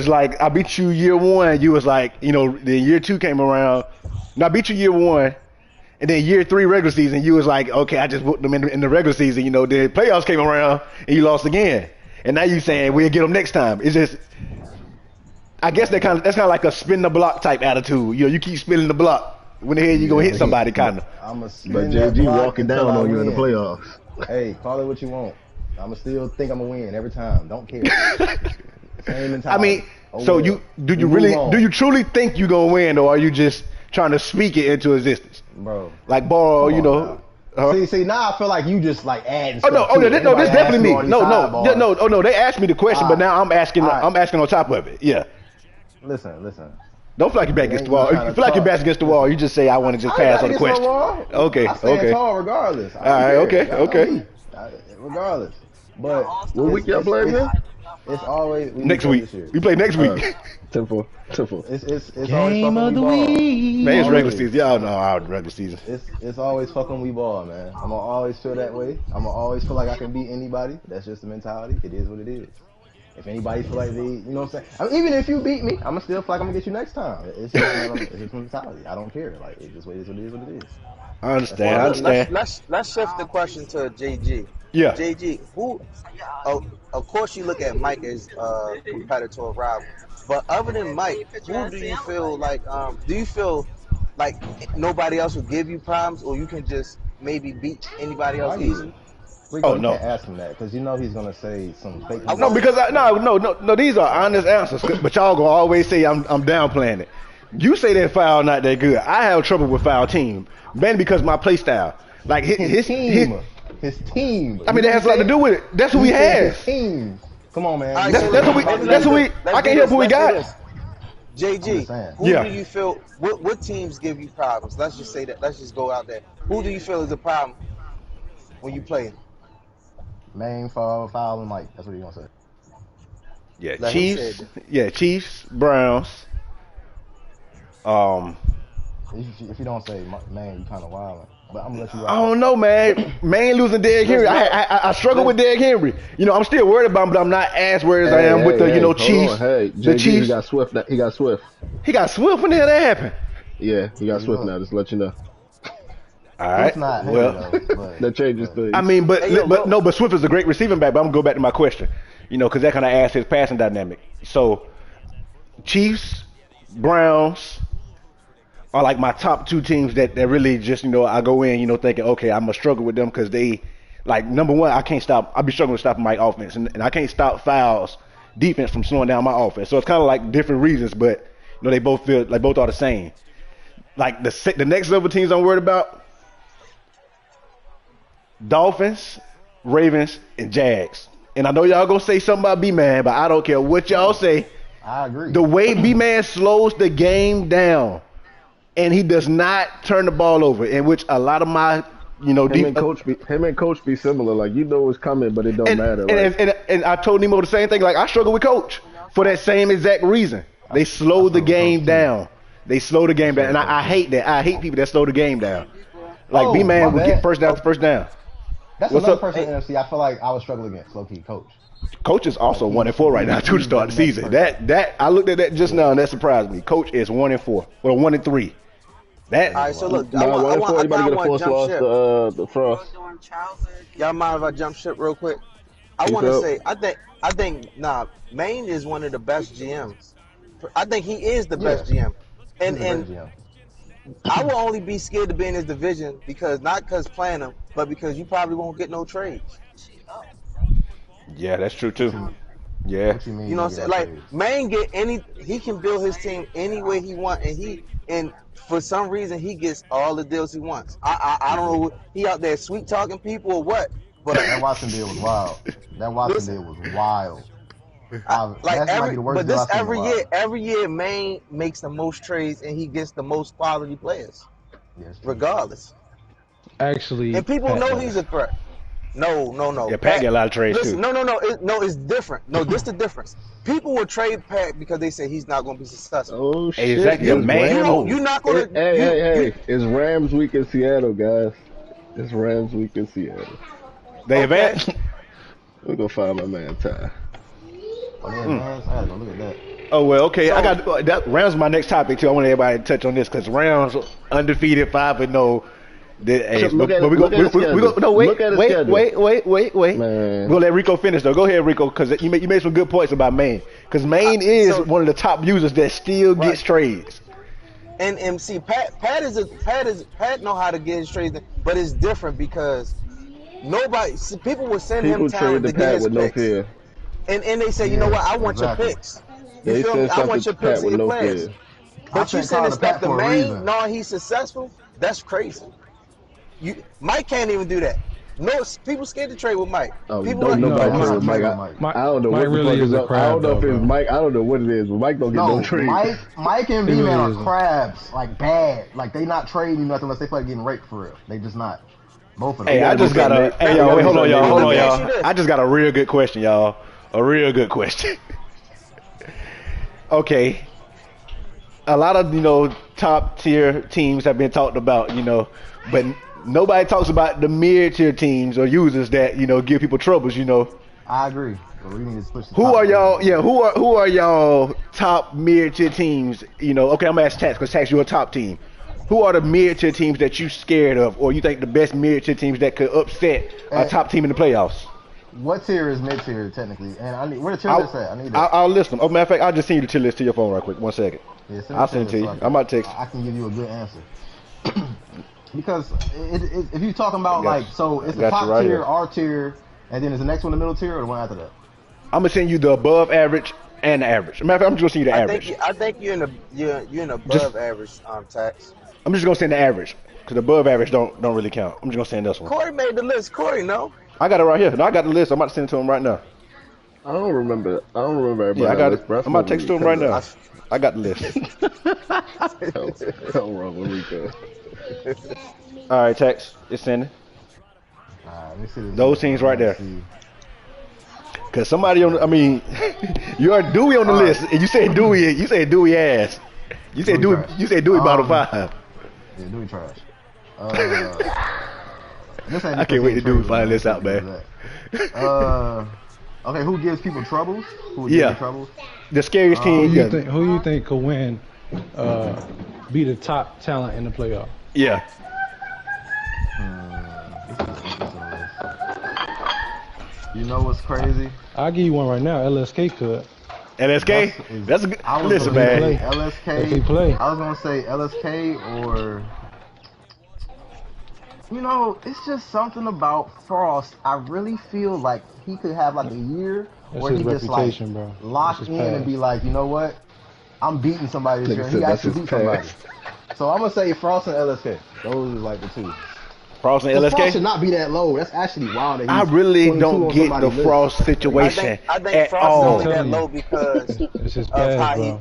like I beat you year one. You was like, then year two came around. And I beat you year one. And then year 3 regular season, you was like, okay, I just whooped them in the regular season. The playoffs came around and you lost again. And now you saying we'll get them next time. It's just, I guess that's kind of like a spin the block type attitude. You keep spinning the block. When the hell you gonna hit somebody, kind of. But JG walking down on you in the playoffs. Hey, call it what you want. I'ma still think I'm gonna win every time. Don't care. Same mentality. I mean, so do you truly think you gonna win, or are you just trying to speak it into existence, bro? Like borrow, See, now I feel like you just like adding. This definitely me. No. They asked me the question, but now I'm asking. I'm asking on top of it. Yeah. Listen. Don't feel like you're back against the wall. If you feel like you're back against the wall, you just say, I want to just pass on the question. Okay. I stand tall regardless. All right. Okay. Regardless, but what week y'all playing again? It's always next week. We play next week. Temple. It's game of the week. Man, it's regular season. Y'all know our regular season. It's always fucking we ball, man. I'm gonna always feel that way. I'm gonna always feel like I can beat anybody. That's just the mentality. It is what it is. If anybody feel like you know what I'm saying? I mean, even if you beat me, I'm gonna still feel like I'm gonna get you next time. It's just mentality. I don't care. Like, it's just what it is. What it is. What it is. I understand. Let's shift the question to JG. Yeah. JG, who? Of course, you look at Mike as competitor or rival, but other than Mike, who do you feel like? Do you feel like nobody else will give you problems, or you can just maybe beat anybody else easily? You can't ask him that because he's gonna say some fake. No, because no. These are honest answers. But y'all gonna always say I'm downplaying it. You say that foul not that good. I have trouble with foul team, mainly because my play style. Like his team. I mean, that has a lot to do with it. That's who he has. His team. Come on, man. Right, that's who we. I can't help who we got. JG, who do you feel? What teams give you problems? Let's just say that. Let's just go out there. Who do you feel is a problem when you play? Main foul and Mike. That's what you gonna say. Yeah, like Chiefs. Yeah, Chiefs, Browns. If you don't say man, you kind of wild. But I'm gonna let you. I don't know, man. Man losing Derrick Henry. I struggle with Derrick Henry. I'm still worried about him, but I'm not as worried as I am with the Chiefs. The Chiefs. He got Swift. He got Swift. He got Swift. When the hell that happened? Yeah, he got Swift now. Just to let you know. All right. That changes things. I mean, but Swift is a great receiving back. But I'm gonna go back to my question. Because that kind of adds his passing dynamic. So, Chiefs, Browns are like my top 2 teams that really just I go in thinking, okay, I'm gonna struggle with them because they like number one, I can't stop. I'll be struggling with stopping my offense, and I can't stop fouls defense from slowing down my offense. So it's kind of like different reasons, but they both feel like both are the same. Like the next level teams I'm worried about. Dolphins, Ravens, and Jags. And I know y'all gonna say something about B-Man, but I don't care what y'all say. I agree. The way B-Man slows the game down, and he does not turn the ball over, in which a lot of my, him and Coach be similar. Like it's coming, but it don't matter. And I told Nemo the same thing. Like I struggle with Coach for that same exact reason. They slow the game down. They slow the game down, and I hate that. I hate people that slow the game down. Like B-Man would get first down to first down. That's What's another up? person in the NFC. I feel like I was struggling against low-key Coach. Coach is also 1-4 right now to start the season. That I looked at that just now and that surprised me. Coach is 1-4. Well, 1-3. That. All right, so look, I want to jump ship. The Frost. Y'all mind if I jump ship real quick? I want to say, I think, Maine is one of the best GMs. I think he is the best GM, and I will only be scared to be in his division not because playing him, but because you probably won't get no trades. Yeah, that's true too. Yeah. What you mean? You know what I'm saying? Like Maine he can build his team any way he wants, and for some reason he gets all the deals he wants. I don't know, he out there sweet talking people or what, but that Watson deal was wild. That Watson deal was wild. Every year Maine makes the most trades and he gets the most quality players, regardless. Actually, and people know he's a threat. No. Yeah, Pat get a lot of trades too. No. It's different. No, this the difference. People will trade Pat because they say he's not going to be successful. Oh shit! Exactly, man. You're not going to. Hey! It's Rams week in Seattle, guys. It's Rams week in Seattle. They advance. We're gonna find my man Ty. I gotta go look at that. Oh well, okay. I got that. Rams my next topic too. I want everybody to touch on this because Rams undefeated 5-0. Wait. Man. We'll let Rico finish though. Go ahead, Rico, because you made some good points about Maine. Because Maine is one of the top users that still gets trades. And see, Pat know how to get his trades, but it's different because people will send him talent to get his picks. And they say, you know what, I want your picks. You feel me? I want your picks and your players. But you send stuff to Maine, knowing he's successful, that's crazy. Mike can't even do that. No, people scared to trade with Mike. People don't know about Mike. I don't know what really is. I don't know if it's Mike. I don't know what it is. But Mike don't get no trade. Mike and B-Man are crabs, like bad. Like they not trading nothing unless they play getting raped for real. They just not. Both of them. Hey, I just got a. Hey, y'all, wait, hold on, y'all. I just got a real good question, y'all. A real good question. Okay. A lot of top tier teams have been talked about, but nobody talks about the mid-tier teams or users that give people troubles. I agree. We need to push the who are y'all? Yeah, who are y'all top mid-tier teams? Okay, I'm gonna ask Tax because Tax, you're a top team. Who are the mid-tier teams that you scared of, or you think the best mid-tier teams that could upset a top team in the playoffs? What tier is mid-tier technically? And where the tier list at? I need that. I'll list them. Oh, matter of fact, I'll just send you the tier list to your phone right quick. 1 second. Yeah, I'll send it to you. I'm about to text. I can give you a good answer. Because if you're talking about so it's the top tier, our tier, and then is the next one the middle tier or the one after that? I'm gonna send you the above average and the average. Matter of fact, I'm just gonna send you the average. I think you're in above average Tax. I'm just gonna send the average because the above average don't really count. I'm just gonna send this one. Corey made the list. Corey, no? I got it right here. No, I got the list. I'm about to send it to him right now. I don't remember everybody. Yeah, I got it. I'm about to text to him right now. I got the list. Hell wrong with Rico. All right, Tex, it's sending. Let me see this. Those teams right there. Cause somebody you are Dewey on the list, and you said Dewey. You said Dewey ass. You said Dewey. You said Dewey bottom 5. Yeah, Dewey trash. I can't wait to Dewey find this out, man. Okay, who gives people troubles? Who gives troubles? The scariest team. Who you think could win? Be the top talent in the playoff? Yeah. You know what's crazy? I'll give you one right now. LSK could. LSK? That's a good. Listen, man. LSK. Play. I was gonna say LSK or. It's just something about Frost. I really feel like he could have like a year where he just lock in and be like, you know what? I'm beating somebody this year. And he actually beat somebody. So I'm gonna say Frost and LSK. Those are like the two. Frost and LSK? Frost should not be that low. That's actually wild. That I really don't get the Frost situation I think Frost is only that low because of how he.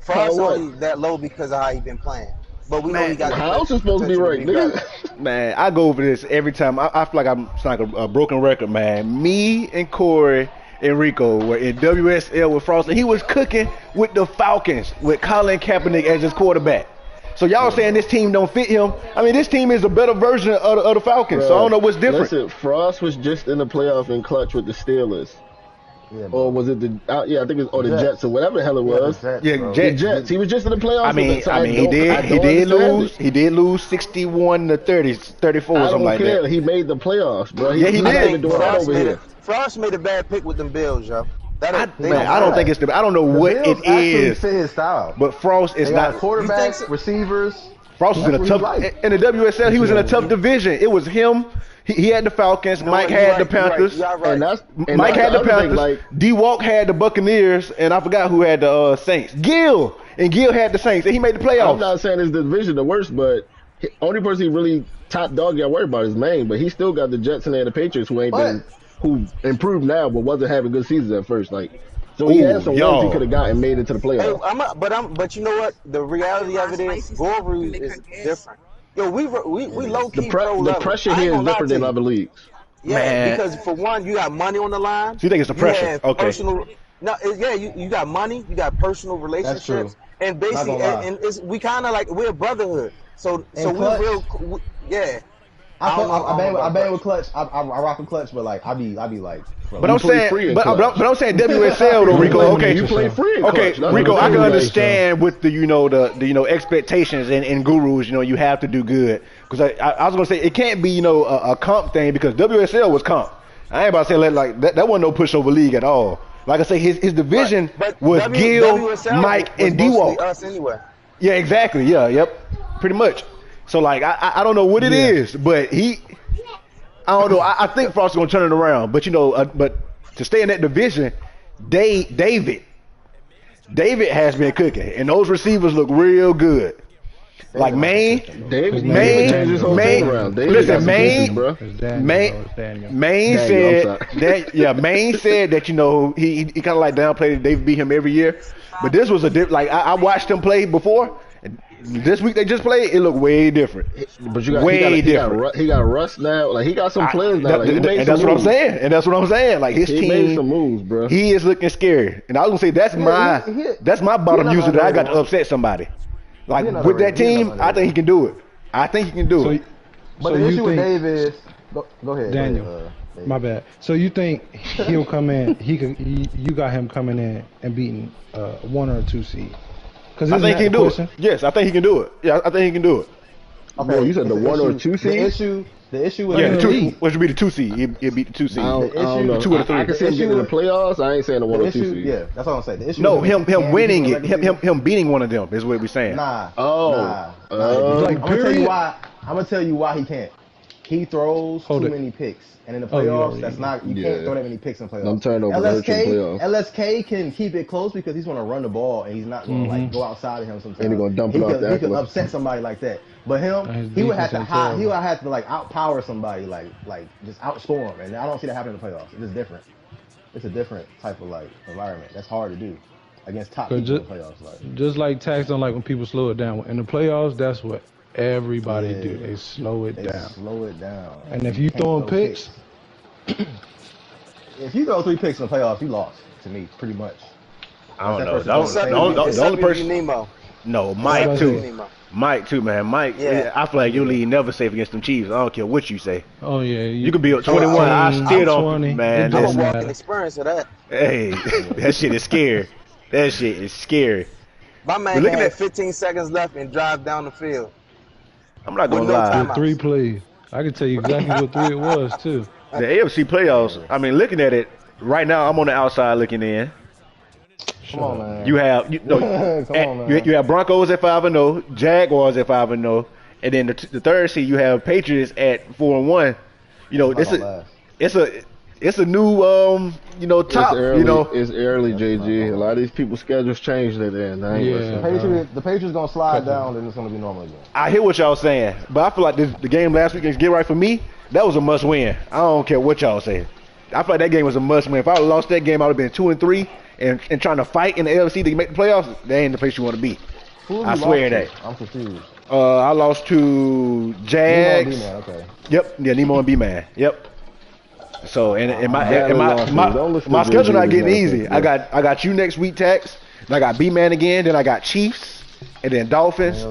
Frost only that low because of how he been playing. But we know he got. How else is supposed to be right, nigga? Man, I go over this every time. I feel like I'm like a broken record, man. Me and Corey Enrico were in WSL with Frost, and he was cooking with the Falcons with Colin Kaepernick as his quarterback. So y'all saying this team don't fit him? I mean, this team is a better version of the Falcons. Bro, so I don't know what's different. Listen, Frost was just in the playoff in clutch with the Steelers. Yeah, or was it the? I think it's the Jets or whatever the hell it was. The Jets. He was just in the playoffs. He did lose 61 to 30, 34 or something like that. He made the playoffs, bro. He did. Frost made a bad pick with them Bills, yo. I don't think it's I don't know what it is. Fit his style. But Frost is not quarterbacks, receivers. Frost was in a tough in the WSL. He was in a tough division. It was him. He had the Falcons. Mike had the Panthers. Mike had the Panthers. D-Walk had the Buccaneers, and I forgot who had the Saints. Gil had the Saints, and he made the playoffs. I'm not saying it's the division the worst, but only person he really top dog got worried about is Maine, but he still got the Jets and the Patriots who improved now, but wasn't having good seasons at first. So he had some wins he could have got and made it to the playoffs. But you know what? The reality of it is, Guruz is different. Yo, we low key the pressure here is different than other leagues. Yeah, man. Because for one, you got money on the line. So you think it's the pressure? Okay. You got money. You got personal relationships, and basically, and we kind of like we're a brotherhood. So we're real. Yeah. I bang with Clutch. I rock with Clutch, but I be like. But I'm saying WSL though, Rico. Okay, you play free. Okay, Rico, I can understand with the expectations and Guruz. You have to do good because I was gonna say it can't be a comp thing because WSL was comp. I ain't about to say that wasn't no pushover league at all. Like I say, his division was Gil, WSL Mike, and D-Walk. Us anyway. Yeah, exactly. Yeah, yep, pretty much. So I don't know what it is, but I don't know. I think Frost is gonna turn it around, but but to stay in that division, David has been cooking, and those receivers look real good. Like Maine. Listen, Maine said that he kind of like downplayed David beat him every year, but this was I watched him play before. This week they just played, it looked way different. But he got Russ now. He got some players now. That's what I'm saying. Like his team made some moves, bro. He is looking scary. And I was gonna say that's my bottom user that I got to upset somebody. Like with that team, I think he can do it. But the issue with Dave is go ahead, Daniel. My bad. So you think he'll come in? You got him coming in and beating 1 or 2 seed? I think he can do it. Yes, I think he can do it. Yeah, I think he can do it. Okay, you said the 1 or 2 seed? The issue with the 2, which would be the 2 seed. He'll beat the 2 seed. I don't know. 2 or 3. I can see him getting in the playoffs. I ain't saying the 1 or 2 seed. Yeah, that's what I'm saying. The issue him winning it, him beating one of them is what we're saying. Nah. Nah. I'm gonna tell you why he can't. He throws too many picks. And in the playoffs, you can't throw that many picks in playoffs. I'm turning over LSK can keep it close because he's going to run the ball and he's not going to go outside of him sometimes. And he's going to dump it off that. He could upset somebody like that. But he would have to outpower somebody, just outscore him. And I don't see that happening in the playoffs. It's just different. It's a different type of environment. That's hard to do against top people in the playoffs. Just like Tax don't like when people slow it down. In the playoffs, that's what everybody do. They slow it down. And if you throwing picks, if you throw 3 picks in the playoffs, you lost to me pretty much. I don't know. The only person. Nemo. No, Mike too. Mike too, man. Mike, I feel like your league never safe against them Chiefs. I don't care what you say. Oh yeah, you could be up 21. I still don't, man. I'm a walking experience of that. Hey, that shit is scary. That shit is scary. My man had 15 seconds left and drive down the field. I'm not gonna lie. 3 plays. I can tell you exactly what 3 it was too. The AFC playoffs. I mean, looking at it right now, I'm on the outside looking in. Come on, man. You have you have Broncos at 5-0, Jaguars at 5-0, and then the third seed you have Patriots at 4-1. It's a new top. It's early, JG. A lot of these people's schedules changed at the end. The Patriots gonna slide down, and it's gonna be normal again. I hear what y'all saying, but I feel like the game last week against Get Right for me, that was a must win. I don't care what y'all say. I feel like that game was a must win. If I would have lost that game, I would have been 2-3 and trying to fight in the LFC to make the playoffs. That ain't the place you want to be. I swear that. I'm confused. I lost to Jags. Nemo and B-Man, okay. Yep. Yeah, Nemo and B-Man. Yep. So and my schedule not getting easy. I got you next week, Tex. I got B-Man again. Then I got Chiefs, and then Dolphins.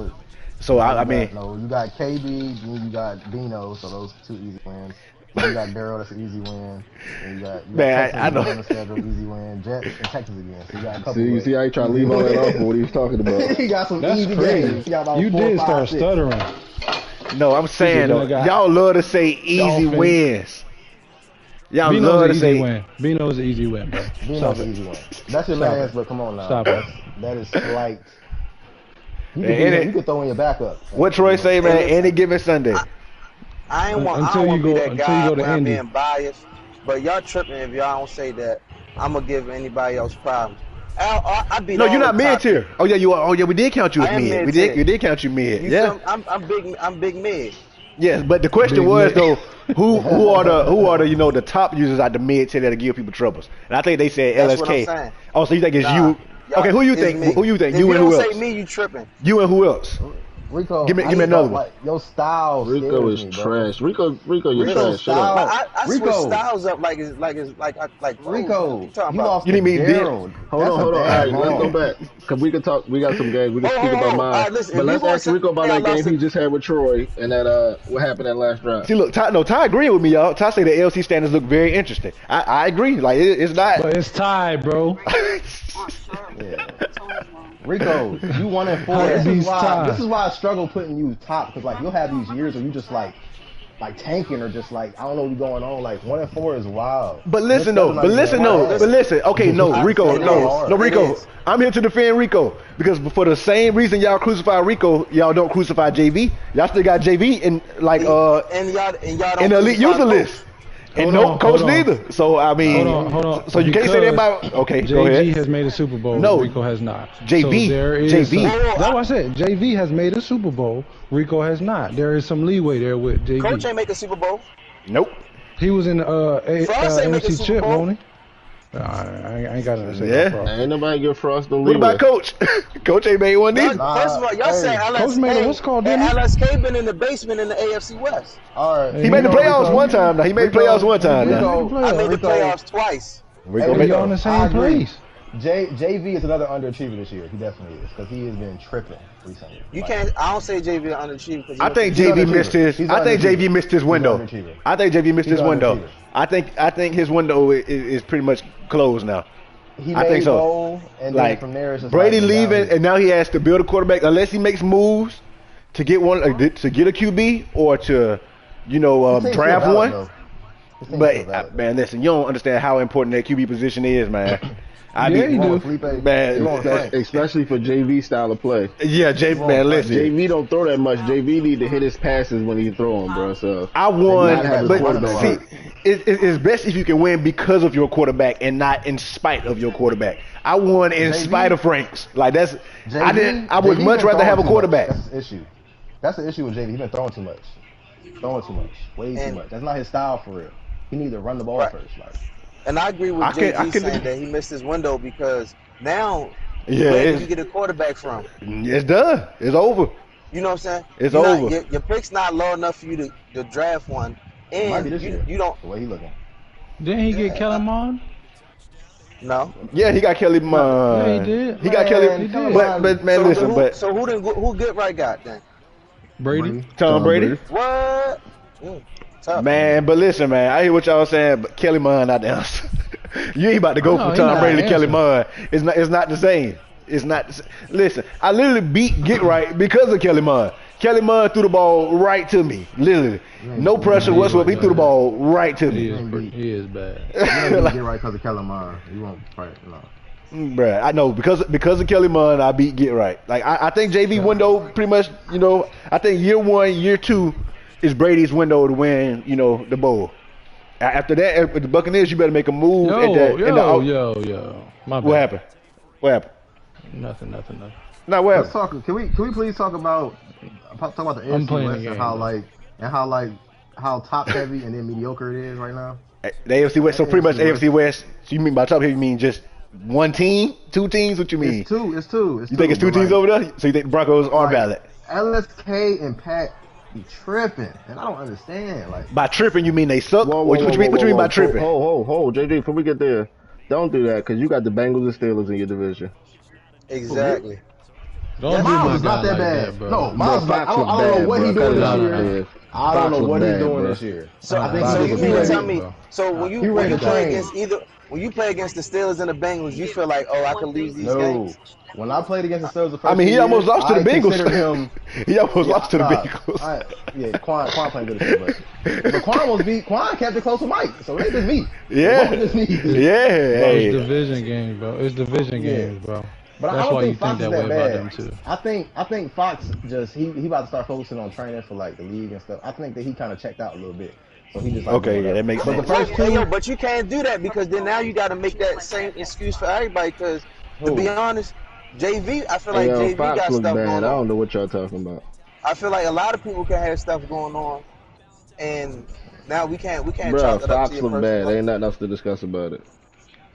So I mean, you got KB, then you got Dino. So those 2 easy wins. Then you got Daryl, that's an easy win. And you got man, I know. On the schedule, easy win. Jets and Texas again. So you got a couple. You see how he trying to leave all that off for what he was talking about. He got some easy games. You did start stuttering. No, I'm saying though, y'all love to say easy wins. Y'all love to say win. Bino's an easy win, bro. Bino's an easy win. That's your last, but come on now. Stop it. That is slight. You can throw in your backup. What Troy say, man? Any given Sunday. I don't want to be that guy when I'm being biased, but y'all tripping if y'all don't say that I'm gonna give anybody else problems. No, you're not mid tier. Oh yeah, you are. Oh yeah, we did count you as mid. We did count you mid. Yeah. I'm big mid. Yes, but the question was though, who are the the top users out the mid tier that give people troubles? And I think they said That's LSK. What I'm saying. Oh, so you think it's you? Okay, who you think? Who you think? If you and who else? Say me, you tripping. You and who else? Rico, give me another one. Like, your style. Rico is trash. Rico, you're trash. I switch styles up like Rico. You need me? Hold on. All right, let's go back. Cause we can talk. We got some games. We can speak about mine. But let's ask Rico about that game he just had with Troy and that what happened that last drive. See, look, Ty agreeing with me, y'all. Ty say the LC standards look very interesting. I agree. Like it's not. But it's tied, bro. Yeah. Rico, you 1-4. This is why I struggle putting you top, because like you'll have these years where you just like tanking or just like I don't know what's going on. Like 1-4 is wild. But listen. Okay, no, Rico. I'm here to defend Rico because for the same reason y'all crucify Rico, y'all don't crucify JV. Y'all still got JV in like and y'all don't in the elite user list. And no coach neither. So I mean, hold on. So you can't say that about. Okay, go ahead. JV has made a Super Bowl. No, Rico has not. JV. So that's what I said. JV has made a Super Bowl. Rico has not. There is some leeway there with JV. Coach ain't make a Super Bowl. Nope. He was in NFC Chip, won't he? I ain't got nothing to say. Yeah, ain't nobody give Frost no What leeway. about Coach? Coach ain't made one either. First of all, y'all say LSK been in the basement in the AFC West. All right. He made the playoffs one time. Now he made playoffs one time. I made the playoffs twice. Rico made on the same place. JV is another underachiever this year. He definitely is because he has been tripping recently. I don't say JV underachiever. I think JV missed his. I think JV missed his window. I think JV missed his window. I think his window is pretty much closed now. I think so. And then from there, it's just Brady leaving, and now he has to build a quarterback unless he makes moves to get to get a QB or to, draft one. But man, listen, you don't understand how important that QB position is, man. You do. Man, especially for JV style of play. Yeah, man, listen. JV don't throw that much. JV need to hit his passes when he throw them, bro. So I won, but see, it's best if you can win because of your quarterback and not in spite of your quarterback. I won in spite of Franks. Like that's JV, I would much rather have a quarterback. That's the issue. That's the issue with JV. He's been throwing too much. Way too much. That's not his style for real. He needs to run the ball first. Like. And I agree with JV saying that he missed his window because now where do you get a quarterback from? It's done. It's over. You know what I'm saying? It's over. Your pick's not low enough for you to draft one. And you don't. The way he looking. Didn't he get Kellen Mond? No. Yeah, he got Kelly Mond. Yeah, he did. He got Kelly. But man, listen. So who good right got then? Brady. Tom Brady. What? Man, but listen, man, I hear what y'all saying, but Kelly Mond not the answer. You ain't about to go from Tom Brady to Kelly Mond. It's not the same. It's not. Listen, I literally beat Get Right because of Kelly Mond. Kelly Mond threw the ball right to me, literally. No pressure whatsoever. He threw the ball right to me. He is bad. You Get Right because of Kelly Mond. You won't fight. No. Bruh, I know because of Kelly Mond, I beat Get Right. Like I think JV window pretty much. I think year 1, year 2. Is Brady's window to win, the bowl. After that, with the Buccaneers, you better make a move. Yo. My bad. What happened? Nothing. Now what happened? Can we please talk about the AFC West and how top heavy and then mediocre it is right now? The AFC West. So pretty much AFC West. So you mean by top heavy? You mean just one team, 2 teams? What you mean? It's two. You think it's 2 teams over there? So you think the Broncos are valid? LSK and Pat. be tripping, and I don't understand. Like by tripping, you mean they suck? What you mean by tripping? Hold, JJ, before we get there, don't do that because you got the Bengals and Steelers in your division. Exactly. Miles is not that bad. No, Miles. I don't know what he's doing this year. I don't know what he's doing this year. So you mean to tell me? So when you play against when you play against the Steelers and the Bengals, you feel like, oh, I can lose these games. When I played against the Steelers, the first I mean, he almost lost to the Bengals. He almost lost to the Bengals. Yeah, Quan played good as shit, but Quan kept it close to Mike, so it ain't just me. Yeah, just me. Yeah. Bro, it's division games, bro. It's division games, bro. But that's I don't why think you Fox think that way about them too. I think Fox just he about to start focusing on training for like the league and stuff. I think that he kind of checked out a little bit. So he just like, that makes sense. But the first two, but you can't do that because then now you got to make that same excuse for everybody. Because to be honest, JV, I feel like JV Fox got stuff going on. I don't know what y'all talking about. I feel like a lot of people can have stuff going on, and now we can't Bro, chalk it up Fox to your look personal. bad. Ain't nothing else to discuss about it.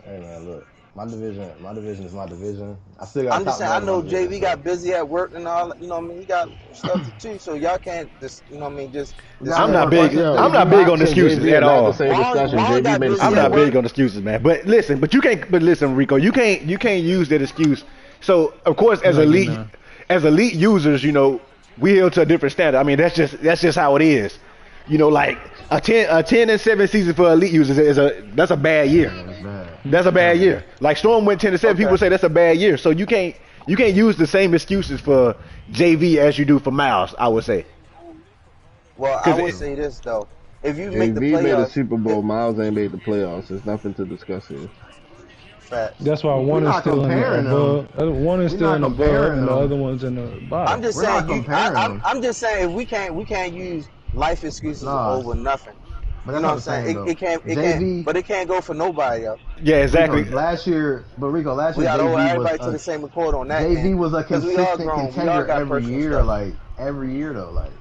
Hey man, look, my division is my division. I still got. I'm just saying, I know JV got busy at work and all. You know what I mean? He got stuff to do, so y'all can't just, you know what I mean? Just I'm not big on excuses at all. I'm not big on excuses, man. But listen, Rico, you can't use that excuse. So of course, as elite users, you know, we held to a different standard. I mean, that's just how it is. You know, like a 10-7 season for elite users that's a bad year. That's a bad year. Like Storm went 10-7. People say that's a bad year. So you can't use the same excuses for JV as you do for Miles, I would say. Well, I would say this though: if you make the JV playoffs, made the Super Bowl, Miles ain't made the playoffs. There's nothing to discuss here. That's why one is still in the above. One is still in the above, and the other one's in the bottom. I'm just saying. I'm just saying we can't use life excuses over nothing. But you know what I'm saying? It can't, but it can't go for nobody else. Yeah, exactly. Rico, last year, we got everybody to the same accord on that. JV was a consistent contender every year, like.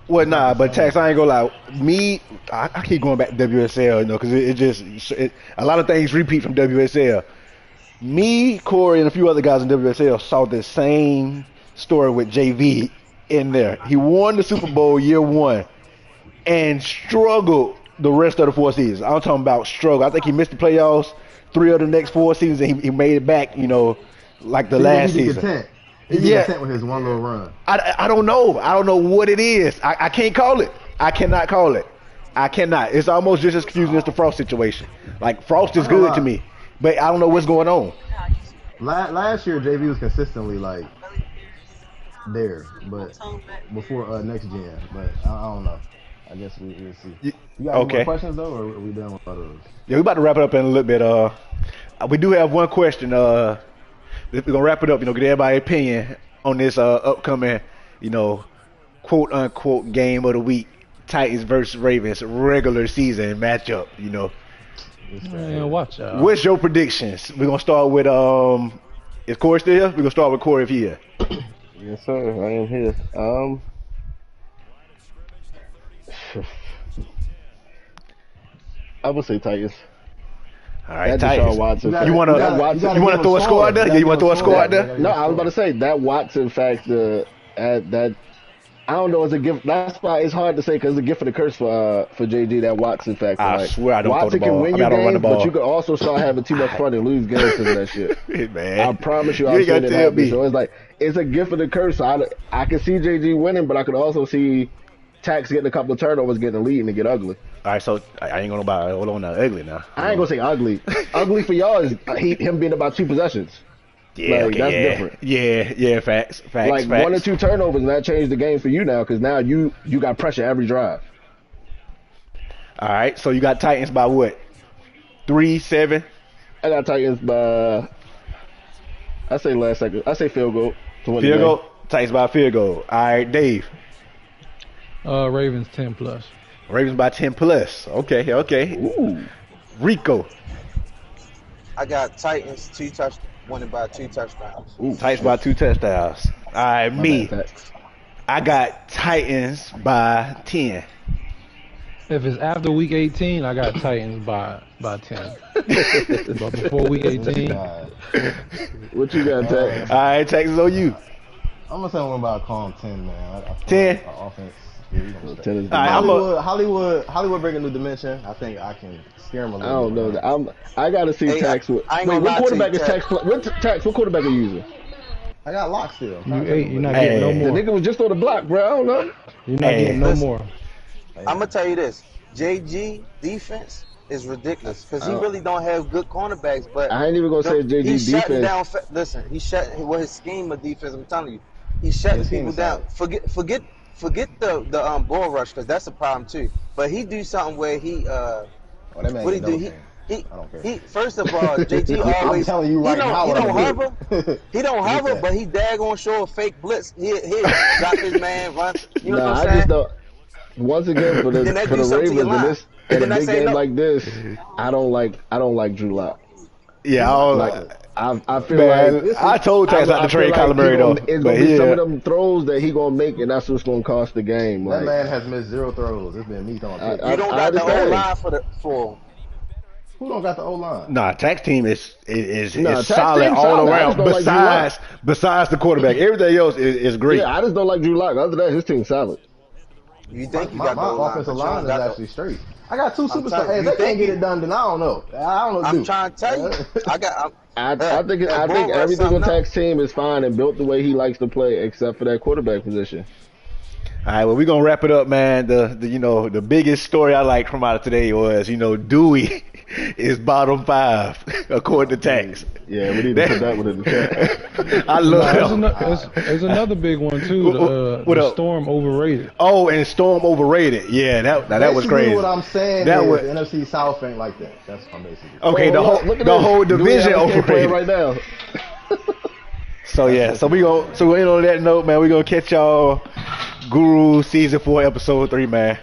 Well, nah, but Tax, I ain't gonna lie. I keep going back to WSL, you know, because a lot of things repeat from WSL. Me, Corey, and a few other guys in WSL saw the same story with JV in there. He won the Super Bowl year one and struggled the rest of the 4 seasons. I'm talking about struggle. I think he missed the playoffs 3 of the next 4 seasons, and he made it back, you know, like the last season. He's content with his one little run. I don't know. I don't know what it is. I can't call it. I cannot call it. I cannot. It's almost just as confusing as the Frost situation. Like, Frost is good to me, but I don't know what's going on. Last year, JV was consistently, like, there, but before next gen. But I don't know. I guess we'll see. You got any more questions, though, or are we done with others? Yeah, we're about to wrap it up in a little bit. We do have one question. We're going to wrap it up, you know, get everybody's opinion on this upcoming, you know, quote-unquote game of the week, Titans versus Ravens regular season matchup, you know. Man, watch out. What's your predictions? We're going to start with, is Corey still here? We're going to start with Corey if he's here. Yes, sir. I am here. I would say Titans. All right, Titans. You want to throw a score out there? Yeah, you want to throw a score out there? No, I was about to say that Watson factor. That I don't know. It's a gift. That's why it's hard to say because it's a gift for the curse for JG. That Watson factor. I swear I don't Watson throw the ball. Watson can win you games, but you can also start having too much fun and lose games because of that shit. Hey, man. I promise you, I've seen it happen. So it's like it's a gift for the curse. So I can see JG winning, but I could also see Tax getting a couple of turnovers, getting a lead, and it get ugly. All right, so I ain't gonna buy. Hold on now, ugly now. I ain't gonna say ugly. Ugly for y'all is him being about 2 possessions. Yeah, like, that's different. Yeah, facts. Like 1 or 2 turnovers, and that changed the game for you now because now you got pressure every drive. All right, so you got Titans by what? 3-7. I got Titans by. I say last second. I say field goal. Field goal. Titans by field goal. All right, Dave. Ravens 10+. Ravens by 10+. Okay. Ooh. Rico. I got Titans winning by 2 touchdowns. Ooh, Titans by 2 touchdowns. All right, me. I got Titans by 10. If it's after week 18, I got Titans by 10. But before week 18, what you got, Tex? All right, Tex is on you. I'm gonna say I'm about to call him 10, man. I 10? Like offense. Yeah, we gonna 10 is Hollywood bring a new dimension. I think I can scare him a little. I don't know. I gotta see Tax. Wait, what quarterback is Tax? What quarterback are you using? I got lock still. You're not getting no more. The nigga was just on the block, bro. I don't know. You're not getting no more. I'm gonna tell you this: JG defense is ridiculous because he really don't have good cornerbacks. But I ain't even gonna say JG he's defense. shutting down. Listen, he's shutting with his scheme of defense. I'm telling you, he's shutting people down. Forget the ball rush because that's a problem too. But he do something where he what he do? He first of all, JG always. I'm telling you right now. He don't hover, but he daggone show a fake blitz. He drop his man, run. You know what I'm saying? Just don't. Once again, for the Ravens in a big game like this, I don't like Drew Lock. Yeah, I feel like I told Tax not to trade Kyler Murray though. It's gonna be some of them throws that he gonna make, and that's what's gonna cost the game. That man has missed 0 throws. It's been me throwing. You don't got the whole line for. Who don't got the O-line? Nah, Tax team is solid all around. Besides the quarterback, everything else is great. Yeah, I just don't like Drew Lock. Other than that, his team's solid. You think my offensive line is actually straight. I got 2 superstars. Hey, if they can't get it done, then I don't know. I don't know. I'm trying to tell you. I think everything on Tax team is fine and built the way he likes to play, except for that quarterback position. All right, well, we're going to wrap it up, man. The biggest story I liked from out of today was, Dewey is bottom 5, according to Tax. Yeah, we need to put that one in the chat. I love it. There's another big one, too. The Storm overrated. Oh, and Storm overrated. Yeah, that was crazy. What I'm saying is the NFC South ain't like that. That's what I'm basically saying. Okay, the whole division overrated. Right now. So we end on that note, man. We're going to catch y'all Guruz Season 4, Episode 3, man.